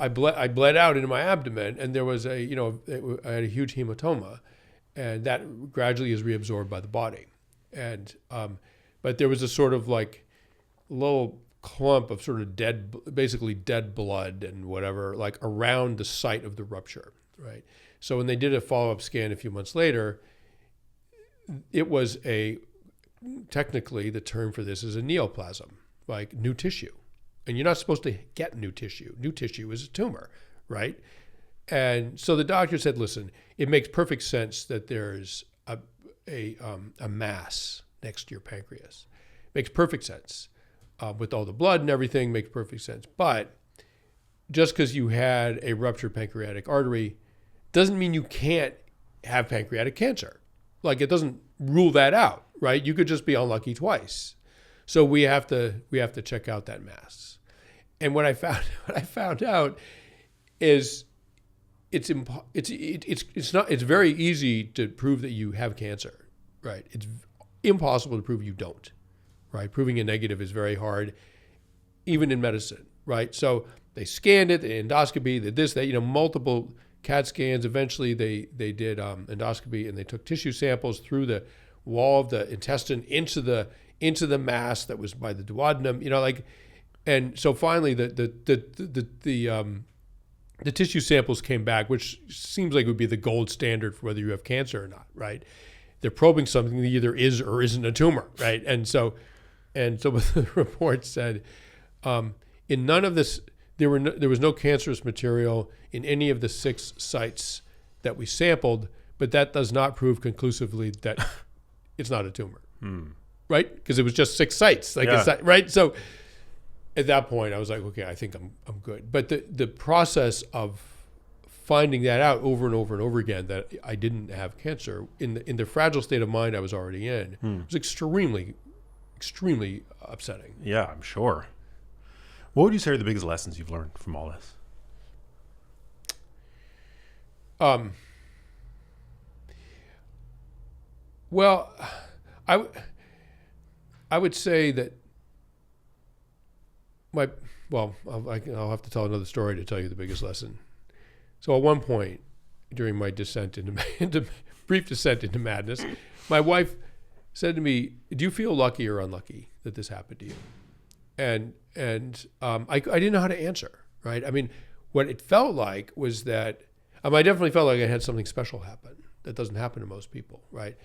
bled out into my abdomen, and there was I had a huge hematoma, and that gradually is reabsorbed by the body. And, but there was a sort of like little clump of sort of basically dead blood and whatever, like around the site of the rupture, right? So when they did a follow-up scan a few months later, it was technically the term for this is a neoplasm, like new tissue. And you're not supposed to get new tissue. New tissue is a tumor, right? And so the doctor said, listen, it makes perfect sense that there's a mass next to your pancreas. Makes perfect sense. With all the blood and everything, makes perfect sense. But just because you had a ruptured pancreatic artery doesn't mean you can't have pancreatic cancer. Like, it doesn't rule that out, right? You could just be unlucky twice. So we have to check out that mass. And what I found out is it's very easy to prove that you have cancer, right? It's impossible to prove you don't, right? Proving a negative is very hard, even in medicine, right? So they scanned it, the endoscopy, they did this, multiple CAT scans. Eventually they did endoscopy, and they took tissue samples through the wall of the intestine into the mass that was by the duodenum, and so finally the tissue samples came back, which seems like it would be the gold standard for whether you have cancer or not, right? They're probing something that either is or isn't a tumor, right? And so what the report said, in none of this, there was no cancerous material in any of the 6 sites that we sampled, but that does not prove conclusively that it's not a tumor, right? Because it was just 6 sites, right? So at that point, I was like, okay, I think I'm good. But the process of finding that out over and over and over again, that I didn't have cancer in the fragile state of mind I was already in, was extremely, extremely upsetting. Yeah, I'm sure. What would you say are the biggest lessons you've learned from all this? Well, I would say that I'll have to tell another story to tell you the biggest lesson. So at one point during my brief descent into madness, my wife said to me, "Do you feel lucky or unlucky that this happened to you?" And I didn't know how to answer, right? I mean, what it felt like was that I definitely felt like I had something special happen that doesn't happen to most people, right?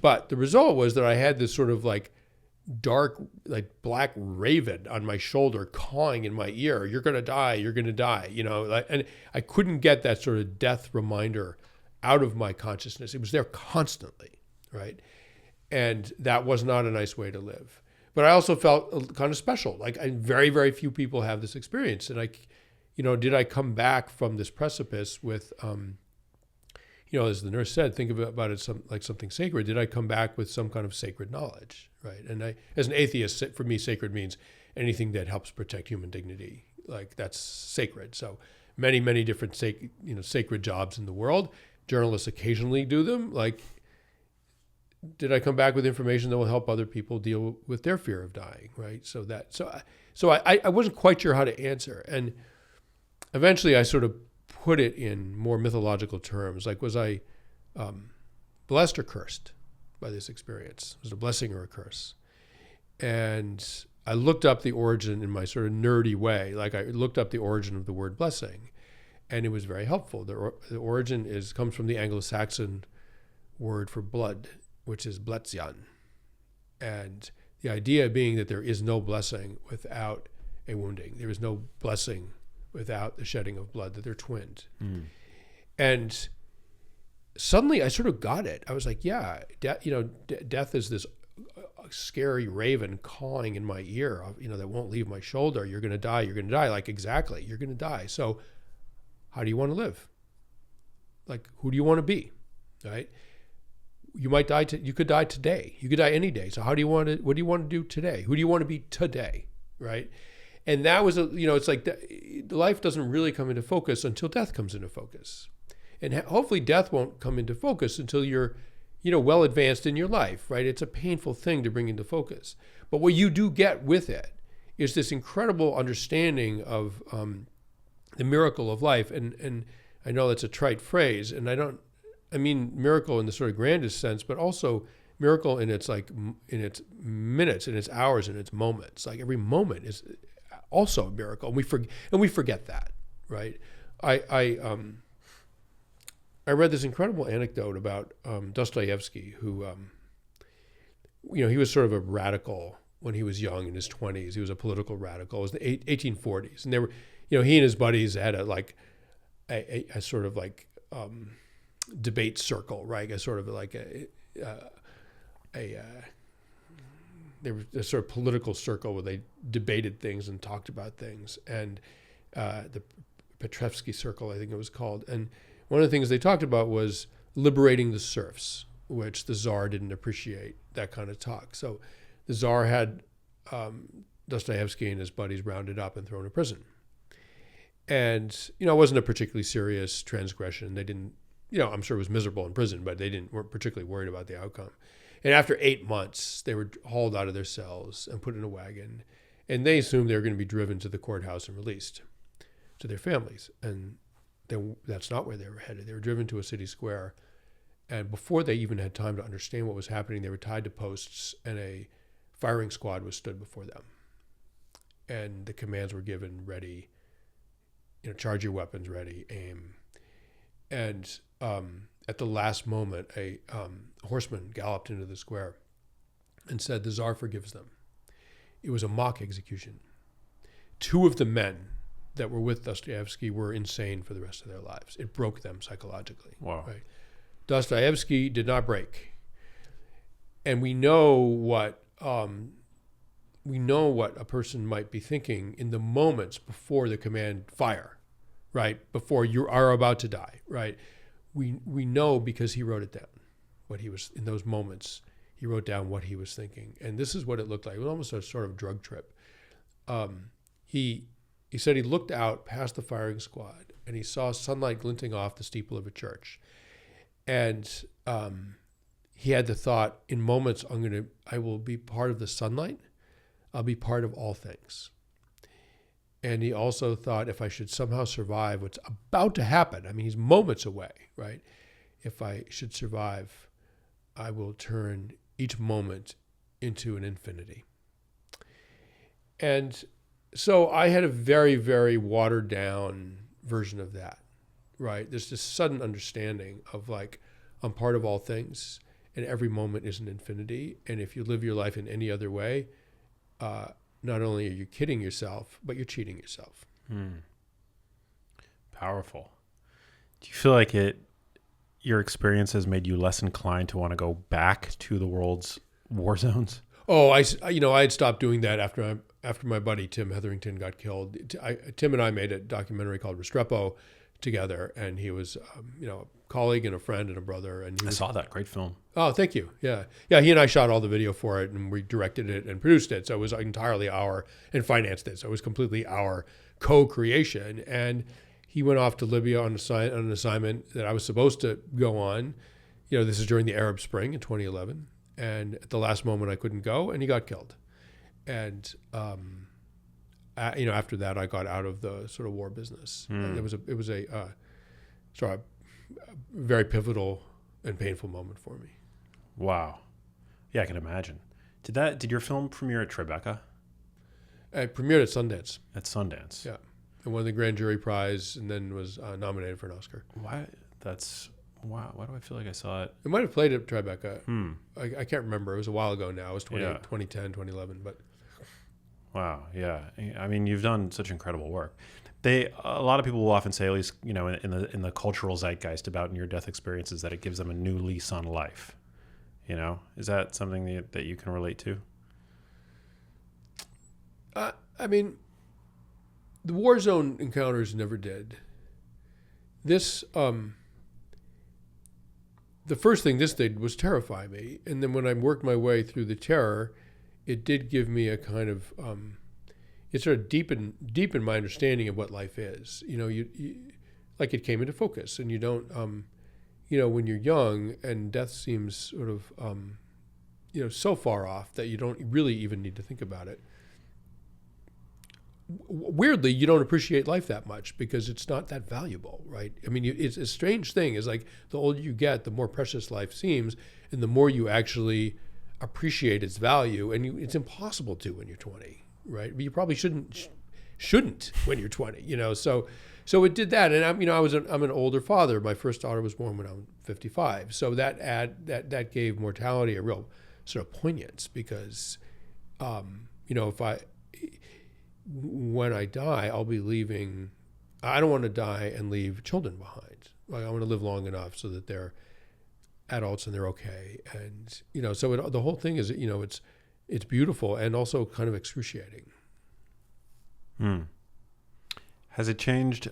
But the result was that I had this sort of like dark, like black raven on my shoulder cawing in my ear, "You're going to die, you're going to die," and I couldn't get that sort of death reminder out of my consciousness. It was there constantly, right? And that was not a nice way to live. But I also felt kind of special. Like, very, very few people have this experience. And did I come back from this precipice with, as the nurse said, think about it like something sacred. Did I come back with some kind of sacred knowledge, right? And as an atheist, for me, sacred means anything that helps protect human dignity. Like, that's sacred. So many, many different sacred jobs in the world. Journalists occasionally do them. Like, did I come back with information that will help other people deal with their fear of dying, right? So I wasn't quite sure how to answer. And eventually I sort of put it in more mythological terms. Like, was I blessed or cursed by this experience? Was it a blessing or a curse? And I looked up the origin in my sort of nerdy way. Like, I looked up the origin of the word blessing, and it was very helpful. The origin comes from the Anglo-Saxon word for blood, which is bletzian. And the idea being that there is no blessing without a wounding. There is no blessing without the shedding of blood, that they're twinned. And suddenly I sort of got it. I was like, yeah, death is this scary raven cawing in my ear, that won't leave my shoulder. You're going to die. You're going to die. Like, exactly. You're going to die. So how do you want to live? Like, who do you want to be, right? You might die. You could die today. You could die any day. So how do you want to? What do you want to do today? Who do you want to be today, right? And that was it's like the life doesn't really come into focus until death comes into focus, and hopefully death won't come into focus until you're, well advanced in your life, right? It's a painful thing to bring into focus, but what you do get with it is this incredible understanding of the miracle of life, and I know that's a trite phrase, and I mean miracle in the sort of grandest sense, but also miracle in its minutes, in its hours, in its moments. Like every moment is also a miracle, and we forget that, right? I read this incredible anecdote about Dostoevsky, who he was sort of a radical when he was young in his 20s. He was a political radical. It was the 1840s, and they were, he and his buddies had a sort of like debate circle, right? A sort of like there was a sort of political circle where they debated things and talked about things, and the Petrevsky Circle, I think it was called. And one of the things they talked about was liberating the serfs, which the Tsar didn't appreciate, that kind of talk. So the Tsar had Dostoevsky and his buddies rounded up and thrown in prison. And, it wasn't a particularly serious transgression. They didn't, I'm sure it was miserable in prison, but weren't particularly worried about the outcome. And after 8 months, they were hauled out of their cells and put in a wagon. And they assumed they were going to be driven to the courthouse and released to their families. And that's not where they were headed. They were driven to a city square. And before they even had time to understand what was happening, they were tied to posts, and a firing squad was stood before them. And the commands were given: ready, charge your weapons, ready, aim. And at the last moment, a horseman galloped into the square and said, "The Tsar forgives them." It was a mock execution. 2 of the men that were with Dostoevsky were insane for the rest of their lives. It broke them psychologically. Wow. Right? Dostoevsky did not break. And we know what a person might be thinking in the moments before the command fire, right? Before you are about to die, right? We know because he wrote it down, what he was in those moments. He wrote down what he was thinking, and this is what it looked like. It was almost a sort of drug trip. He said he looked out past the firing squad and he saw sunlight glinting off the steeple of a church, and he had the thought, in moments, I will be part of the sunlight. I'll be part of all things. And he also thought, if I should somehow survive what's about to happen, I mean, he's moments away, right? If I should survive, I will turn each moment into an infinity. And so I had a very, very watered down version of that, right? There's this sudden understanding of like, I'm part of all things, and every moment is an infinity. And if you live your life in any other way, not only are you kidding yourself, but you're cheating yourself. Powerful. Do you feel like your experience has made you less inclined to want to go back to the world's war zones? Oh, I had stopped doing that after my buddy Tim Hetherington got killed. Tim and I made a documentary called Restrepo together, and he was a colleague and a friend and a brother. And I saw that. Great film. Oh, thank you. Yeah. He and I shot all the video for it, and we directed it and produced it. So it was entirely and financed it. So it was completely our co-creation. And he went off to Libya on an assignment that I was supposed to go on. This is during the Arab Spring in 2011. And at the last moment I couldn't go, and he got killed. And, after that I got out of the sort of war business. It was a very pivotal and painful moment for me. Wow. Yeah, I can imagine. Did your film premiere at Tribeca? It premiered at Sundance. At Sundance. Yeah. And won the Grand Jury Prize, and then was nominated for an Oscar. Why? Wow. Why do I feel like I saw it? It might have played at Tribeca. I can't remember. It was a while ago now. It was 2010, 2011. But wow. Yeah. I mean, you've done such incredible work. A lot of people will often say, at least, in the cultural zeitgeist about near-death experiences, that it gives them a new lease on life. Is that something that you can relate to? I mean, the war zone encounters never did. This the first thing this did was terrify me. And then when I worked my way through the terror, it did give me a kind of, it sort of deepened my understanding of what life is. You like it came into focus, and you don't, when you're young and death seems sort of, so far off that you don't really even need to think about it. Weirdly, you don't appreciate life that much because it's not that valuable, right? I mean, it's a strange thing. Is like the older you get, the more precious life seems, and the more you actually appreciate its value. And it's impossible to when you're 20, right? But you probably shouldn't when you're 20, So it did that, and I'm an older father. My first daughter was born when I was 55, so that gave mortality a real sort of poignance because, when I die, I'll be leaving. I don't want to die and leave children behind. Like I want to live long enough so that they're adults and they're okay. And so the whole thing is, it's beautiful and also kind of excruciating. Has it changed?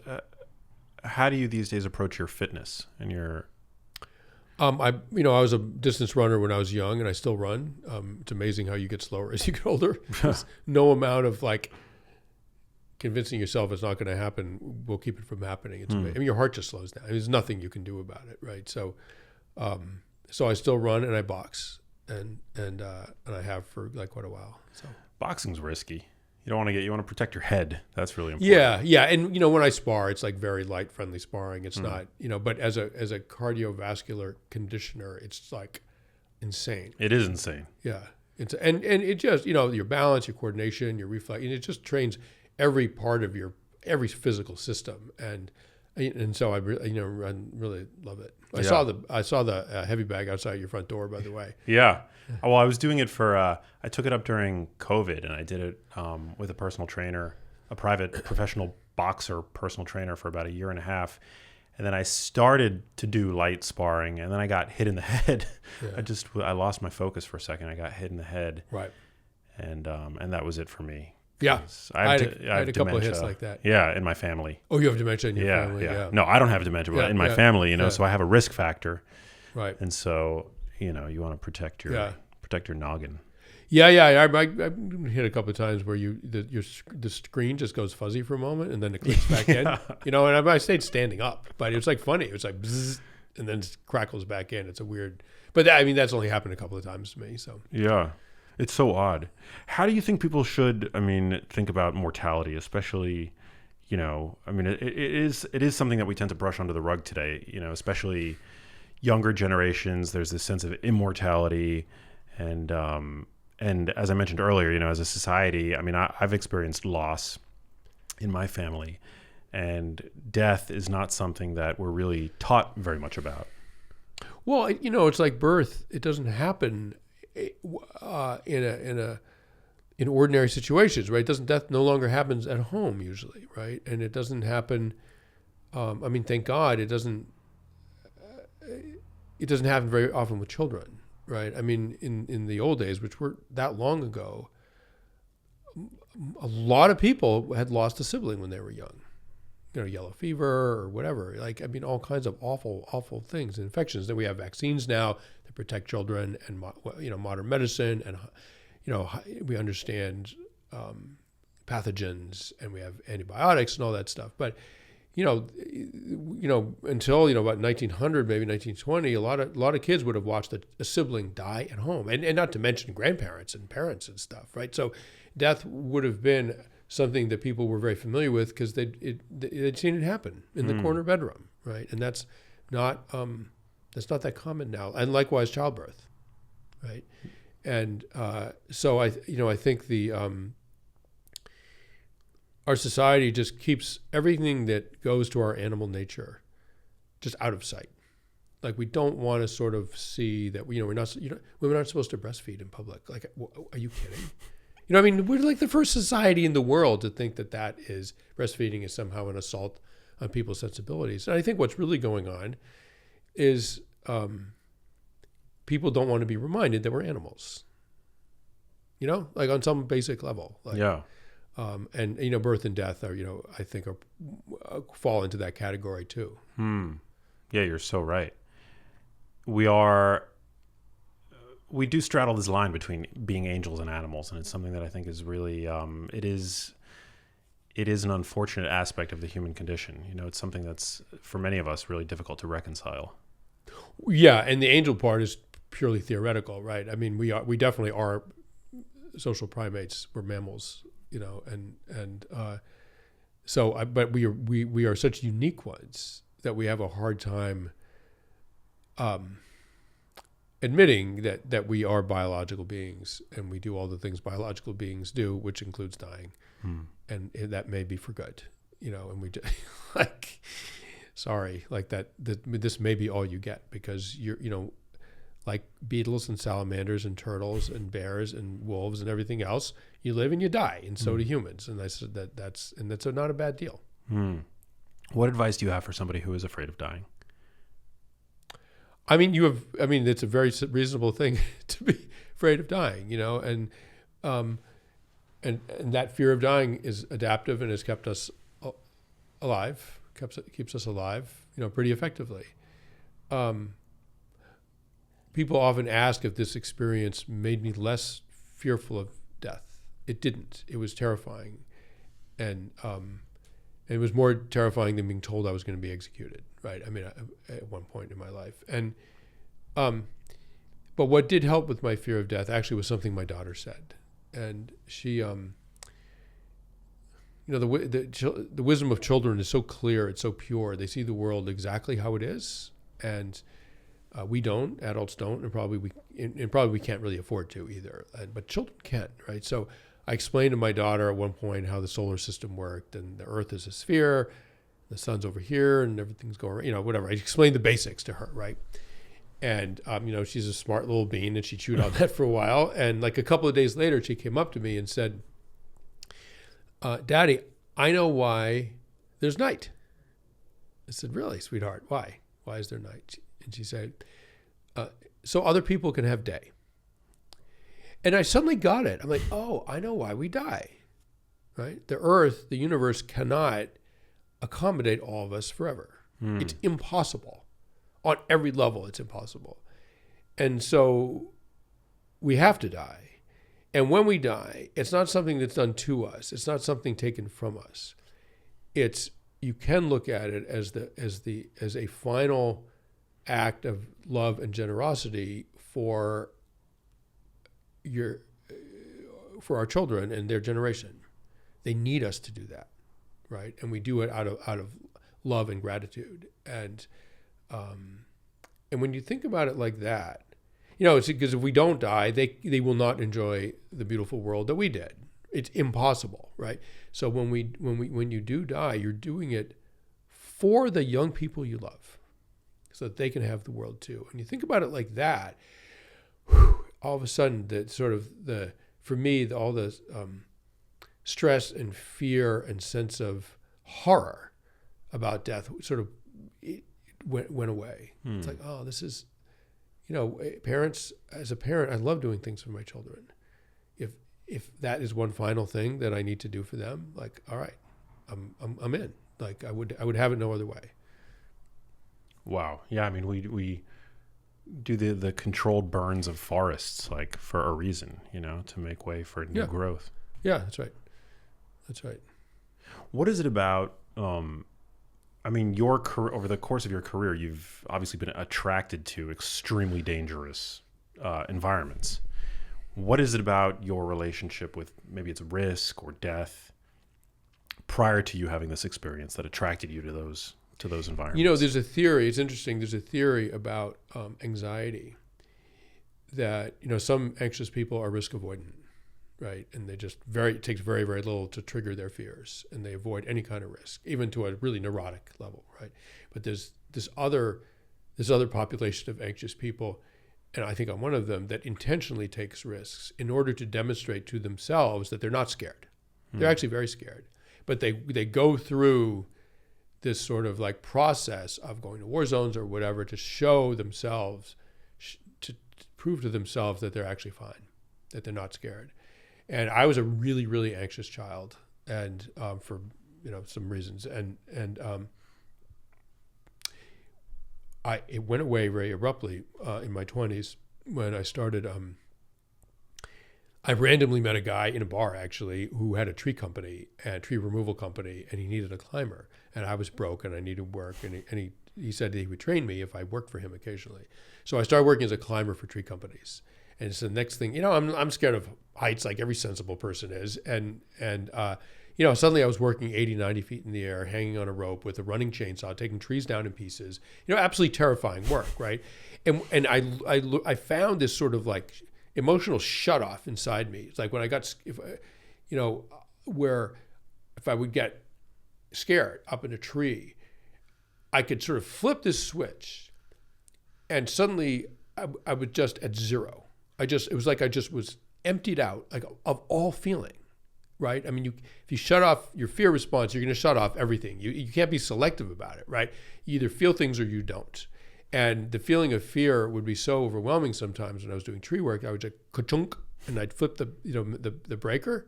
How do you these days approach your fitness and your? I was a distance runner when I was young, and I still run. It's amazing how you get slower as you get older. There's no amount of like convincing yourself it's not going to happen will keep it from happening. It's amazing. I mean, your heart just slows down. There's nothing you can do about it, right? So, so I still run and I box, and I have for like quite a while. So boxing's risky. You want to protect your head. That's really important. Yeah. And when I spar, it's like very light, friendly sparring. It's not, but as a cardiovascular conditioner, it's like insane. It is insane. Yeah. And it just, your balance, your coordination, your reflex, and it just trains every part of every physical system. And so I really, really love it. I saw the heavy bag outside your front door, by the way. Yeah. Well, I was doing it I took it up during COVID, and I did it with a personal trainer, a private professional boxer personal trainer for about a year and a half. And then I started to do light sparring, and then I got hit in the head. Yeah. I lost my focus for a second. I got hit in the head. Right. And that was it for me. Yeah. I had a couple of hits like that. Yeah, in my family. Oh, you have dementia in your family? Yeah. No, I don't have dementia, but in my family, so I have a risk factor. Right. And so, you want to protect your noggin. Yeah. I hit a couple of times where the screen just goes fuzzy for a moment and then it clicks back in. And I stayed standing up, but it was like funny. It was like bzzz, and then it crackles back in. It's a weird, but that's only happened a couple of times to me. So yeah. It's so odd. How do you think people should, think about mortality, especially, it is something that we tend to brush under the rug today, especially younger generations. There's this sense of immortality. And as I mentioned earlier, as a society, I've experienced loss in my family, and death is not something that we're really taught very much about. Well, it's like birth. It doesn't happen in ordinary situations, right? Death no longer happens at home usually, right? And it doesn't happen. Thank God it doesn't happen very often with children, right? In the old days, which were that long ago, a lot of people had lost a sibling when they were young. Yellow fever or whatever. All kinds of awful things, infections. Then we have vaccines now that protect children, and modern medicine, and we understand pathogens, and we have antibiotics and all that stuff. But until about 1900, maybe 1920, a lot of kids would have watched a sibling die at home, and not to mention grandparents and parents and stuff, right? So death would have been something that people were very familiar with because they'd seen it happen in the corner bedroom, right? And that's not that common now. And likewise, childbirth, right? And so I think our society just keeps everything that goes to our animal nature just out of sight. Like we don't want to sort of see that we're not supposed to breastfeed in public. Like, are you kidding? We're like the first society in the world to think that is breastfeeding is somehow an assault on people's sensibilities. And I think what's really going on is people don't want to be reminded that we're animals. Like on some basic level. Yeah. And birth and death are, I think fall into that category too. Yeah, you're so right. we do straddle this line between being angels and animals, and it's something that I think is really it is an unfortunate aspect of the human condition. It's something that's for many of us really difficult to reconcile. Yeah, and the angel part is purely theoretical, right? I mean, we definitely are social primates. We're mammals, but we are such unique ones that we have a hard time admitting that we are biological beings and we do all the things biological beings do, which includes dying, and that may be for good, and we like, sorry, like that this may be all you get because you're, like beetles and salamanders and turtles and bears and wolves and everything else, you live and you die, and so do humans. And I said that's not a bad deal. What advice do you have for somebody who is afraid of dying? I mean, it's a very reasonable thing to be afraid of dying, and that fear of dying is adaptive and has kept us alive, keeps us alive, pretty effectively. People often ask if this experience made me less fearful of death. It didn't. It was terrifying, and it was more terrifying than being told I was going to be executed. Right. I mean, at one point in my life, and but what did help with my fear of death actually was something my daughter said, and she, the wisdom of children is so clear, it's so pure. They see the world exactly how it is, and we don't. Adults don't, and probably we can't really afford to either. But children can, right? So I explained to my daughter at one point how the solar system worked, and the Earth is a sphere. The sun's over here and everything's going, whatever. I explained the basics to her, right? And, she's a smart little bean and she chewed on that for a while. And like a couple of days later, she came up to me and said, Daddy, I know why there's night. I said, really, sweetheart? Why? Why is there night? And she said, so other people can have day. And I suddenly got it. I'm like, oh, I know why we die, right? The Earth, the universe cannot accommodate all of us forever. It's impossible. On every level, it's impossible. And so we have to die. And when we die, it's not something that's done to us. It's not something taken from us. You can look at it as a final act of love and generosity for our children and their generation. They need us to do that. Right, and we do it out of love and gratitude, and when you think about it like that, it's because if we don't die, they will not enjoy the beautiful world that we did. It's impossible, right? So when you do die, you're doing it for the young people you love, so that they can have the world too. And you think about it like that, all of a sudden, all the stress and fear and sense of horror about death sort of went away. It's like, oh, this is, parents, as a parent, I love doing things for my children. If that is one final thing that I need to do for them, like, all right, I'm in. Like I would have it no other way. Wow. Yeah. I mean, we do the controlled burns of forests, like for a reason, to make way for new growth. Yeah, that's right. That's right. What is it about, your career, over the course of your career, you've obviously been attracted to extremely dangerous environments. What is it about your relationship with maybe it's risk or death prior to you having this experience that attracted you to those environments? There's a theory, it's interesting, there's a theory about anxiety that, some anxious people are risk avoidant. Right, and it takes very, very little to trigger their fears, and they avoid any kind of risk, even to a really neurotic level, right? But there's this other population of anxious people, and I think I'm one of them, that intentionally takes risks in order to demonstrate to themselves that they're not scared. They're actually very scared, but they go through this sort of like process of going to war zones or whatever to show themselves, to prove to themselves that they're actually fine, that they're not scared. And I was a really, really anxious child, and for some reasons, and it went away very abruptly in my 20s when I started. I randomly met a guy in a bar actually who had a tree removal company, and he needed a climber, and I was broke and I needed work, and he said that he would train me if I worked for him occasionally. So I started working as a climber for tree companies, and it's the next thing. I'm scared of heights like every sensible person is, and suddenly I was working 80, 90 feet in the air, hanging on a rope with a running chainsaw, taking trees down in pieces. Absolutely terrifying work, right? And I found this sort of like emotional shut off inside me. It's like when I got, where if I would get scared up in a tree, I could sort of flip this switch, and suddenly I was just at zero. It was like I just was emptied out, like of all feeling, right? I mean, if you shut off your fear response, you're going to shut off everything. You can't be selective about it, right? You either feel things or you don't. And the feeling of fear would be so overwhelming sometimes when I was doing tree work. I would just ka-chunk, and I'd flip the breaker,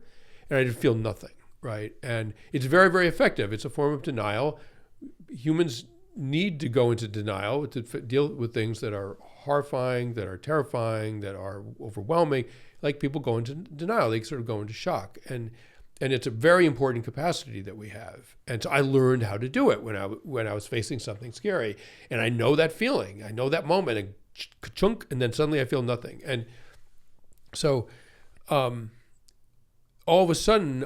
and I'd feel nothing, right? And it's very, very effective. It's a form of denial. Humans need to go into denial to deal with things that are horrifying, that are terrifying, that are overwhelming. Like people go into denial, they sort of go into shock. And it's a very important capacity that we have. And so I learned how to do it when I was facing something scary. And I know that feeling. I know that moment, and chunk, and then suddenly I feel nothing. And so all of a sudden,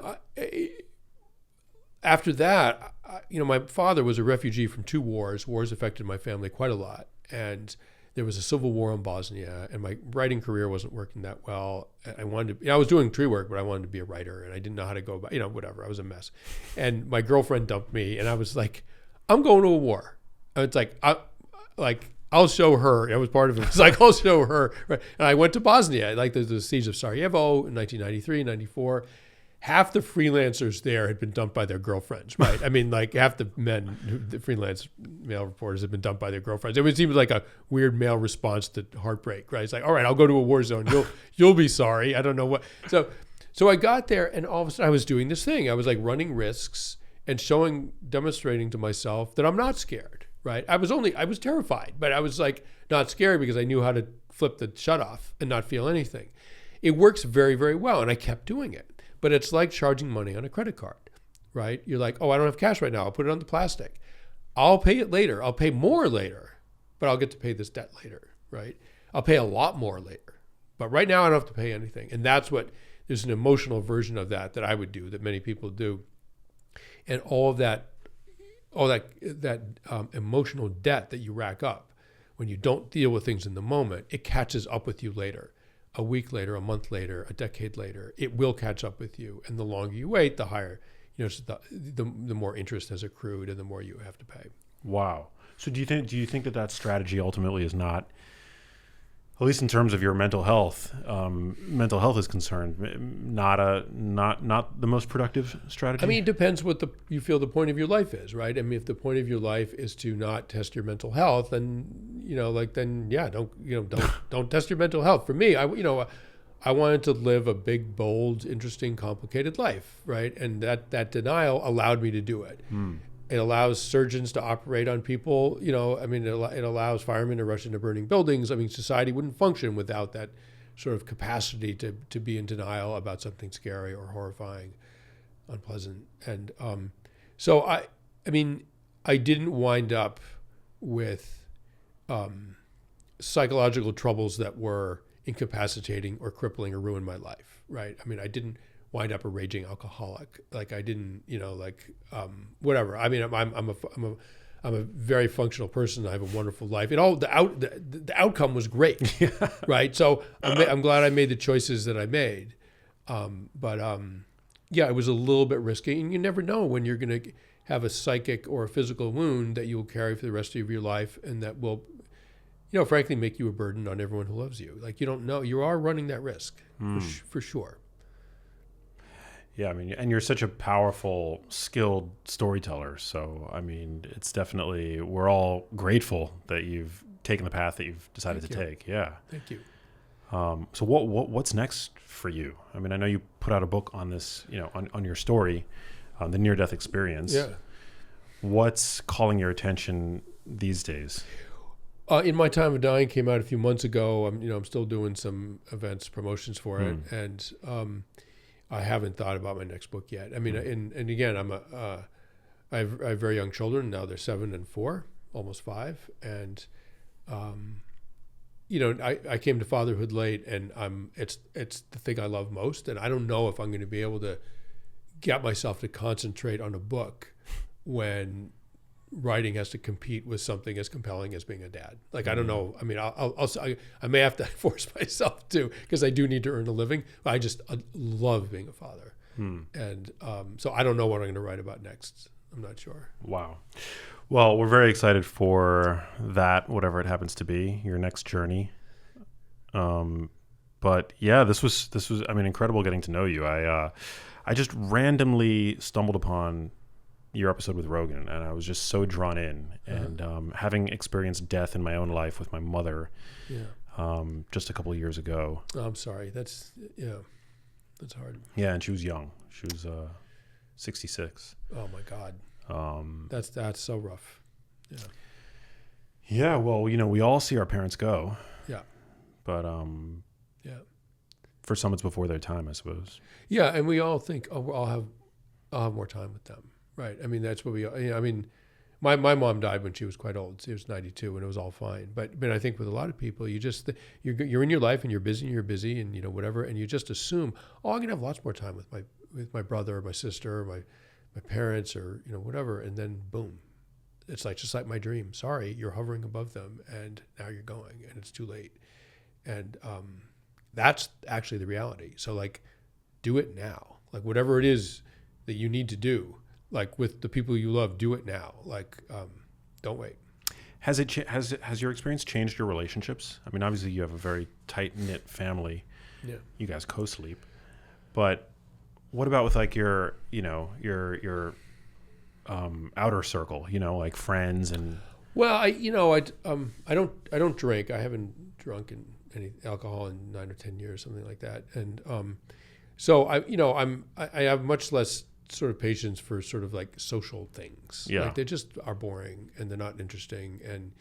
after that, my father was a refugee from 2 wars. Wars affected my family quite a lot. And there was a civil war in Bosnia, and my writing career wasn't working that well. I was doing tree work, but I wanted to be a writer, and I didn't know how to go about, whatever. I was a mess. And my girlfriend dumped me, and I was like, I'm going to a war. And it's like, I'll show her. It was part of it. It's like, I'll show her. Right? And I went to Bosnia, like the siege of Sarajevo in 1993, 94. Half the freelancers there had been dumped by their girlfriends, right? I mean, like half the the freelance male reporters had been dumped by their girlfriends. It seemed like a weird male response to heartbreak, right? It's like, all right, I'll go to a war zone. You'll be sorry. I don't know what. So I got there, and all of a sudden I was doing this thing. I was like running risks and demonstrating to myself that I'm not scared, right? I was terrified, but I was like not scared because I knew how to flip the shut off and not feel anything. It works very, very well, and I kept doing it. But it's like charging money on a credit card, right? You're like, oh, I don't have cash right now. I'll put it on the plastic. I'll pay it later. I'll pay more later, but I'll get to pay this debt later, right? I'll pay a lot more later. But right now I don't have to pay anything. And there's an emotional version of that I would do, that many people do. And all that emotional debt that you rack up when you don't deal with things in the moment, it catches up with you later. A week later, a month later, a decade later, it will catch up with you. And the longer you wait, the higher, the more interest has accrued, and the more you have to pay. Wow. So do you think that strategy ultimately is not, at least in terms of your mental health is concerned, not the most productive strategy? I mean, it depends what you feel the point of your life is, right? I mean, if the point of your life is to not test your mental health, then don't test your mental health. For me, I wanted to live a big, bold, interesting, complicated life, right? And that denial allowed me to do it. It allows surgeons to operate on people. It allows firemen to rush into burning buildings. I mean, society wouldn't function without that sort of capacity to be in denial about something scary or horrifying, unpleasant. And so I didn't wind up with psychological troubles that were incapacitating or crippling or ruined my life, right? I mean, I didn't wind up a raging alcoholic. Like I didn't, whatever. I mean, I'm a very functional person. I have a wonderful life. The outcome was great, right? So I'm glad I made the choices that I made. But it was a little bit risky, and you never know when you're going to have a psychic or a physical wound that you will carry for the rest of your life, and that will, frankly, make you a burden on everyone who loves you. Like, you don't know. You are running that risk for sure. Yeah, I mean, and you're such a powerful, skilled storyteller. So, I mean, it's definitely, we're all grateful that you've taken the path that you've decided to take. Yeah. Thank you. So what's next for you? I mean, I know you put out a book on this, on your story, the near-death experience. Yeah. What's calling your attention these days? In My Time of Dying came out a few months ago. I'm still doing some events, promotions for it, and I haven't thought about my next book yet. I mean, and again, I have very young children now. They're 7 and 4, almost 5, and I came to fatherhood late, and it's the thing I love most, and I don't know if I'm going to be able to get myself to concentrate on a book when writing has to compete with something as compelling as being a dad. Like, I don't know. I mean, I may have to force myself to, because I do need to earn a living. But I love being a father. And so I don't know what I'm going to write about next. I'm not sure. Wow. Well, we're very excited for that, whatever it happens to be, your next journey. But yeah, this was, I mean, incredible getting to know you. I just randomly stumbled upon your episode with Rogan, and I was just so drawn in. And having experienced death in my own life with my mother, just a couple of years ago. Oh, I'm sorry. That's hard. Yeah, and she was young. She was 66. Oh my God. That's so rough. Yeah. Yeah. Well, we all see our parents go. Yeah. But for some, it's before their time, I suppose. Yeah, and we all think, oh, I'll have more time with them, right? I mean, that's what I mean, my mom died when she was quite old. She was 92, and it was all fine. But I think with a lot of people, you're in your life, and you're busy, and whatever, and you just assume, oh, I'm gonna have lots more time with my brother or my sister or my parents or whatever, and then boom, it's like just like my dream. Sorry, you're hovering above them, and now you're going, and it's too late. And that's actually the reality. So like, do it now. Like whatever it is that you need to do, like with the people you love, do it now. Like, don't wait. Has your experience changed your relationships? I mean, obviously you have a very tight knit family. Yeah. You guys co-sleep, but what about with like your outer circle? Like friends and. Well, I don't drink. I haven't drunk in any alcohol in 9 or 10 years, something like that. And so I have much less sort of patience for sort of like social things. Yeah. Like they just are boring and they're not interesting. And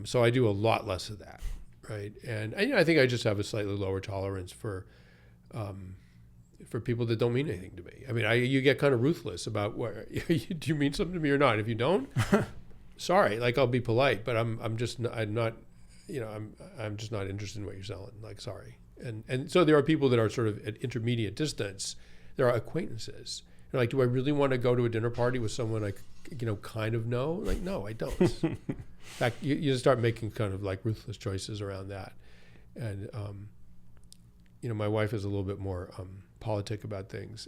so I do a lot less of that. Right. And I think I just have a slightly lower tolerance for people that don't mean anything to me. I mean, you get kind of ruthless about what do you mean something to me or not? If you don't, sorry, like I'll be polite, but I'm just not interested in what you're selling. Like, sorry. And so there are people that are sort of at intermediate distance. There are acquaintances. Like, do I really want to go to a dinner party with someone I, kind of know? Like, no, I don't. In fact, you just start making kind of like ruthless choices around that. And, my wife is a little bit more politic about things.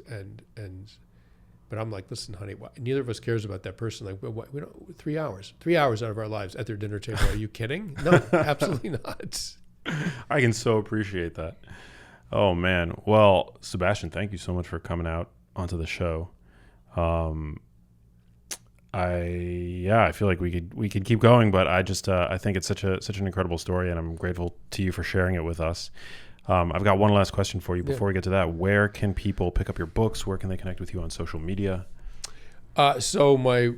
But I'm like, listen, honey, neither of us cares about that person. Like, we don't, 3 hours out of our lives at their dinner table. Are you kidding? No, absolutely not. I can so appreciate that. Oh man. Well, Sebastian, thank you so much for coming out onto the show. I feel like we could keep going, but I just I think it's such an incredible story, and I'm grateful to you for sharing it with us. I've got one last question for you before we get to that. Where can people pick up your books? Where can they connect with you on social media? So my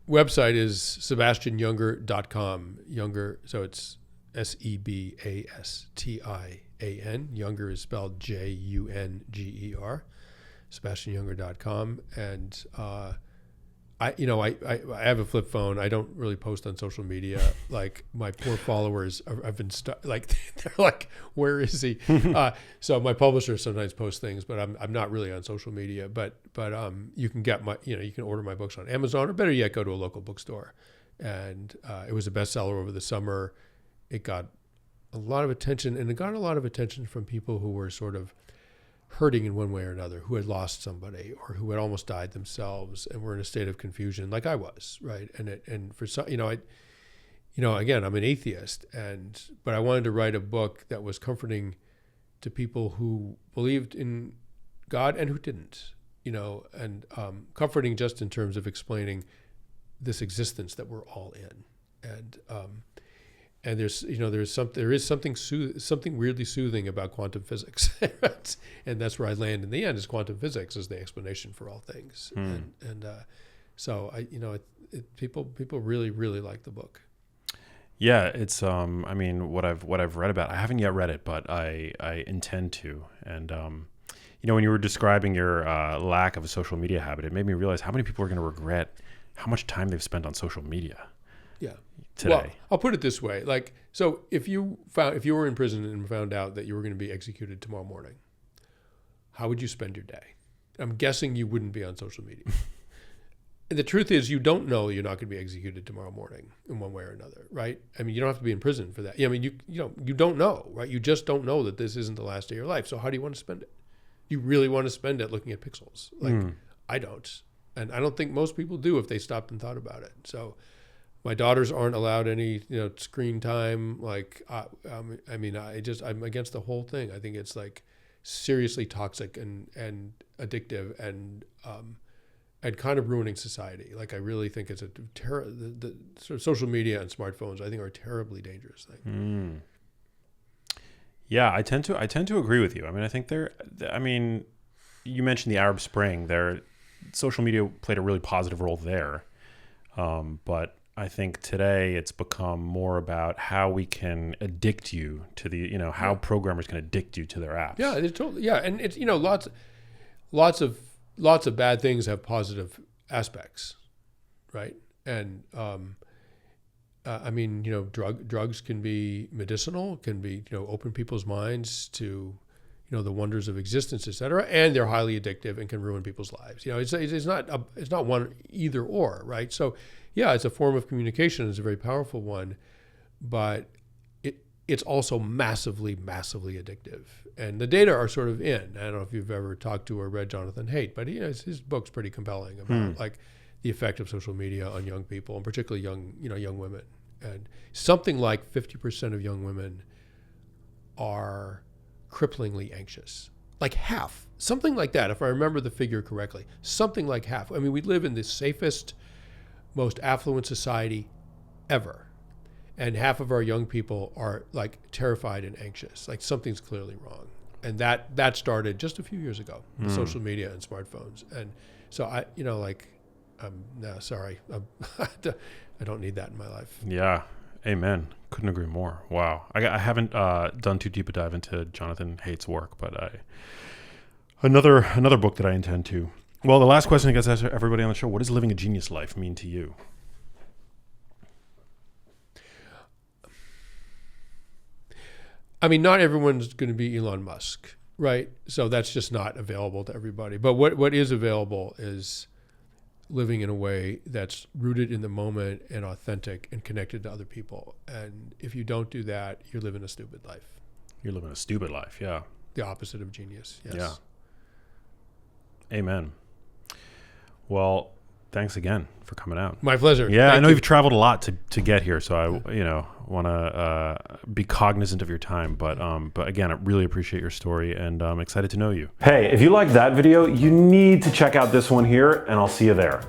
website is sebastianjunger.com. Junger, so it's SEBASTIAN. Junger is spelled JUNGER. SebastianJunger.com. And I have a flip phone. I don't really post on social media. Like my poor followers have been they're like, where is he? So my publisher sometimes posts things, but I'm not really on social media. But you can get you can order my books on Amazon, or better yet, go to a local bookstore. And it was a bestseller over the summer. It got a lot of attention, and it got a lot of attention from people who were sort of hurting in one way or another, who had lost somebody or who had almost died themselves and were in a state of confusion, like I was, right? And for some, again, I'm an atheist, but I wanted to write a book that was comforting to people who believed in God and who didn't, and comforting just in terms of explaining this existence that we're all in, and there is something weirdly soothing about quantum physics, and that's where I land in the end. Is quantum physics is the explanation for all things, so people really, really like the book. Yeah, it's I mean what I've read about. I haven't yet read it, but I intend to. And you know, when you were describing your lack of a social media habit, it made me realize how many people are going to regret how much time they've spent on social media. Yeah. Today. Well, I'll put it this way: like, so if you were in prison and found out that you were going to be executed tomorrow morning, how would you spend your day? I'm guessing you wouldn't be on social media. And the truth is, you don't know you're not going to be executed tomorrow morning in one way or another, right? I mean, you don't have to be in prison for that. I mean, you don't know, right? You just don't know that this isn't the last day of your life. So how do you want to spend it? You really want to spend it looking at pixels? Like, I don't, and I don't think most people do if they stopped and thought about it. So, my daughters aren't allowed any, screen time. Like, I'm against the whole thing. I think it's like seriously toxic and addictive and kind of ruining society. Like, I really think it's the sort of social media and smartphones, I think, are a terribly dangerous thing. Yeah, I tend to agree with you. I mean, I think you mentioned the Arab Spring. Social media played a really positive role there. But I think today it's become more about how we can addict you to how programmers can addict you to their apps. Yeah, it's totally. Yeah, and it's lots of bad things have positive aspects, right? And drugs can be medicinal, can be open people's minds to the wonders of existence, et cetera, and they're highly addictive and can ruin people's lives. It's not one either or, right? So yeah, it's a form of communication. It's a very powerful one, but it's also massively, massively addictive. And the data are sort of in. I don't know if you've ever talked to or read Jonathan Haidt, but his book's pretty compelling about like the effect of social media on young people, and particularly young women. And something like 50% of young women are cripplingly anxious. Like half, something like that, if I remember the figure correctly, something like half. I mean, we live in the safest, most affluent society ever. And half of our young people are like terrified and anxious, like something's clearly wrong. And that started just a few years ago, social media and smartphones. And so I don't need that in my life. Yeah. Amen. Couldn't agree more. Wow. I haven't done too deep a dive into Jonathan Haidt's work, but another book that I intend to. Well, the last question I guess I ask everybody on the show: what does living a genius life mean to you? I mean, not everyone's going to be Elon Musk, right? So that's just not available to everybody. But what is available is living in a way that's rooted in the moment and authentic and connected to other people. And if you don't do that, you're living a stupid life. You're living a stupid life, yeah. The opposite of genius, yes. Yeah. Amen. Well, thanks again for coming out. My pleasure. Yeah, Thank I know you. you've traveled a lot to get here, so I want to be cognizant of your time. But again, I really appreciate your story, and I'm excited to know you. Hey, if you liked that video, you need to check out this one here, and I'll see you there.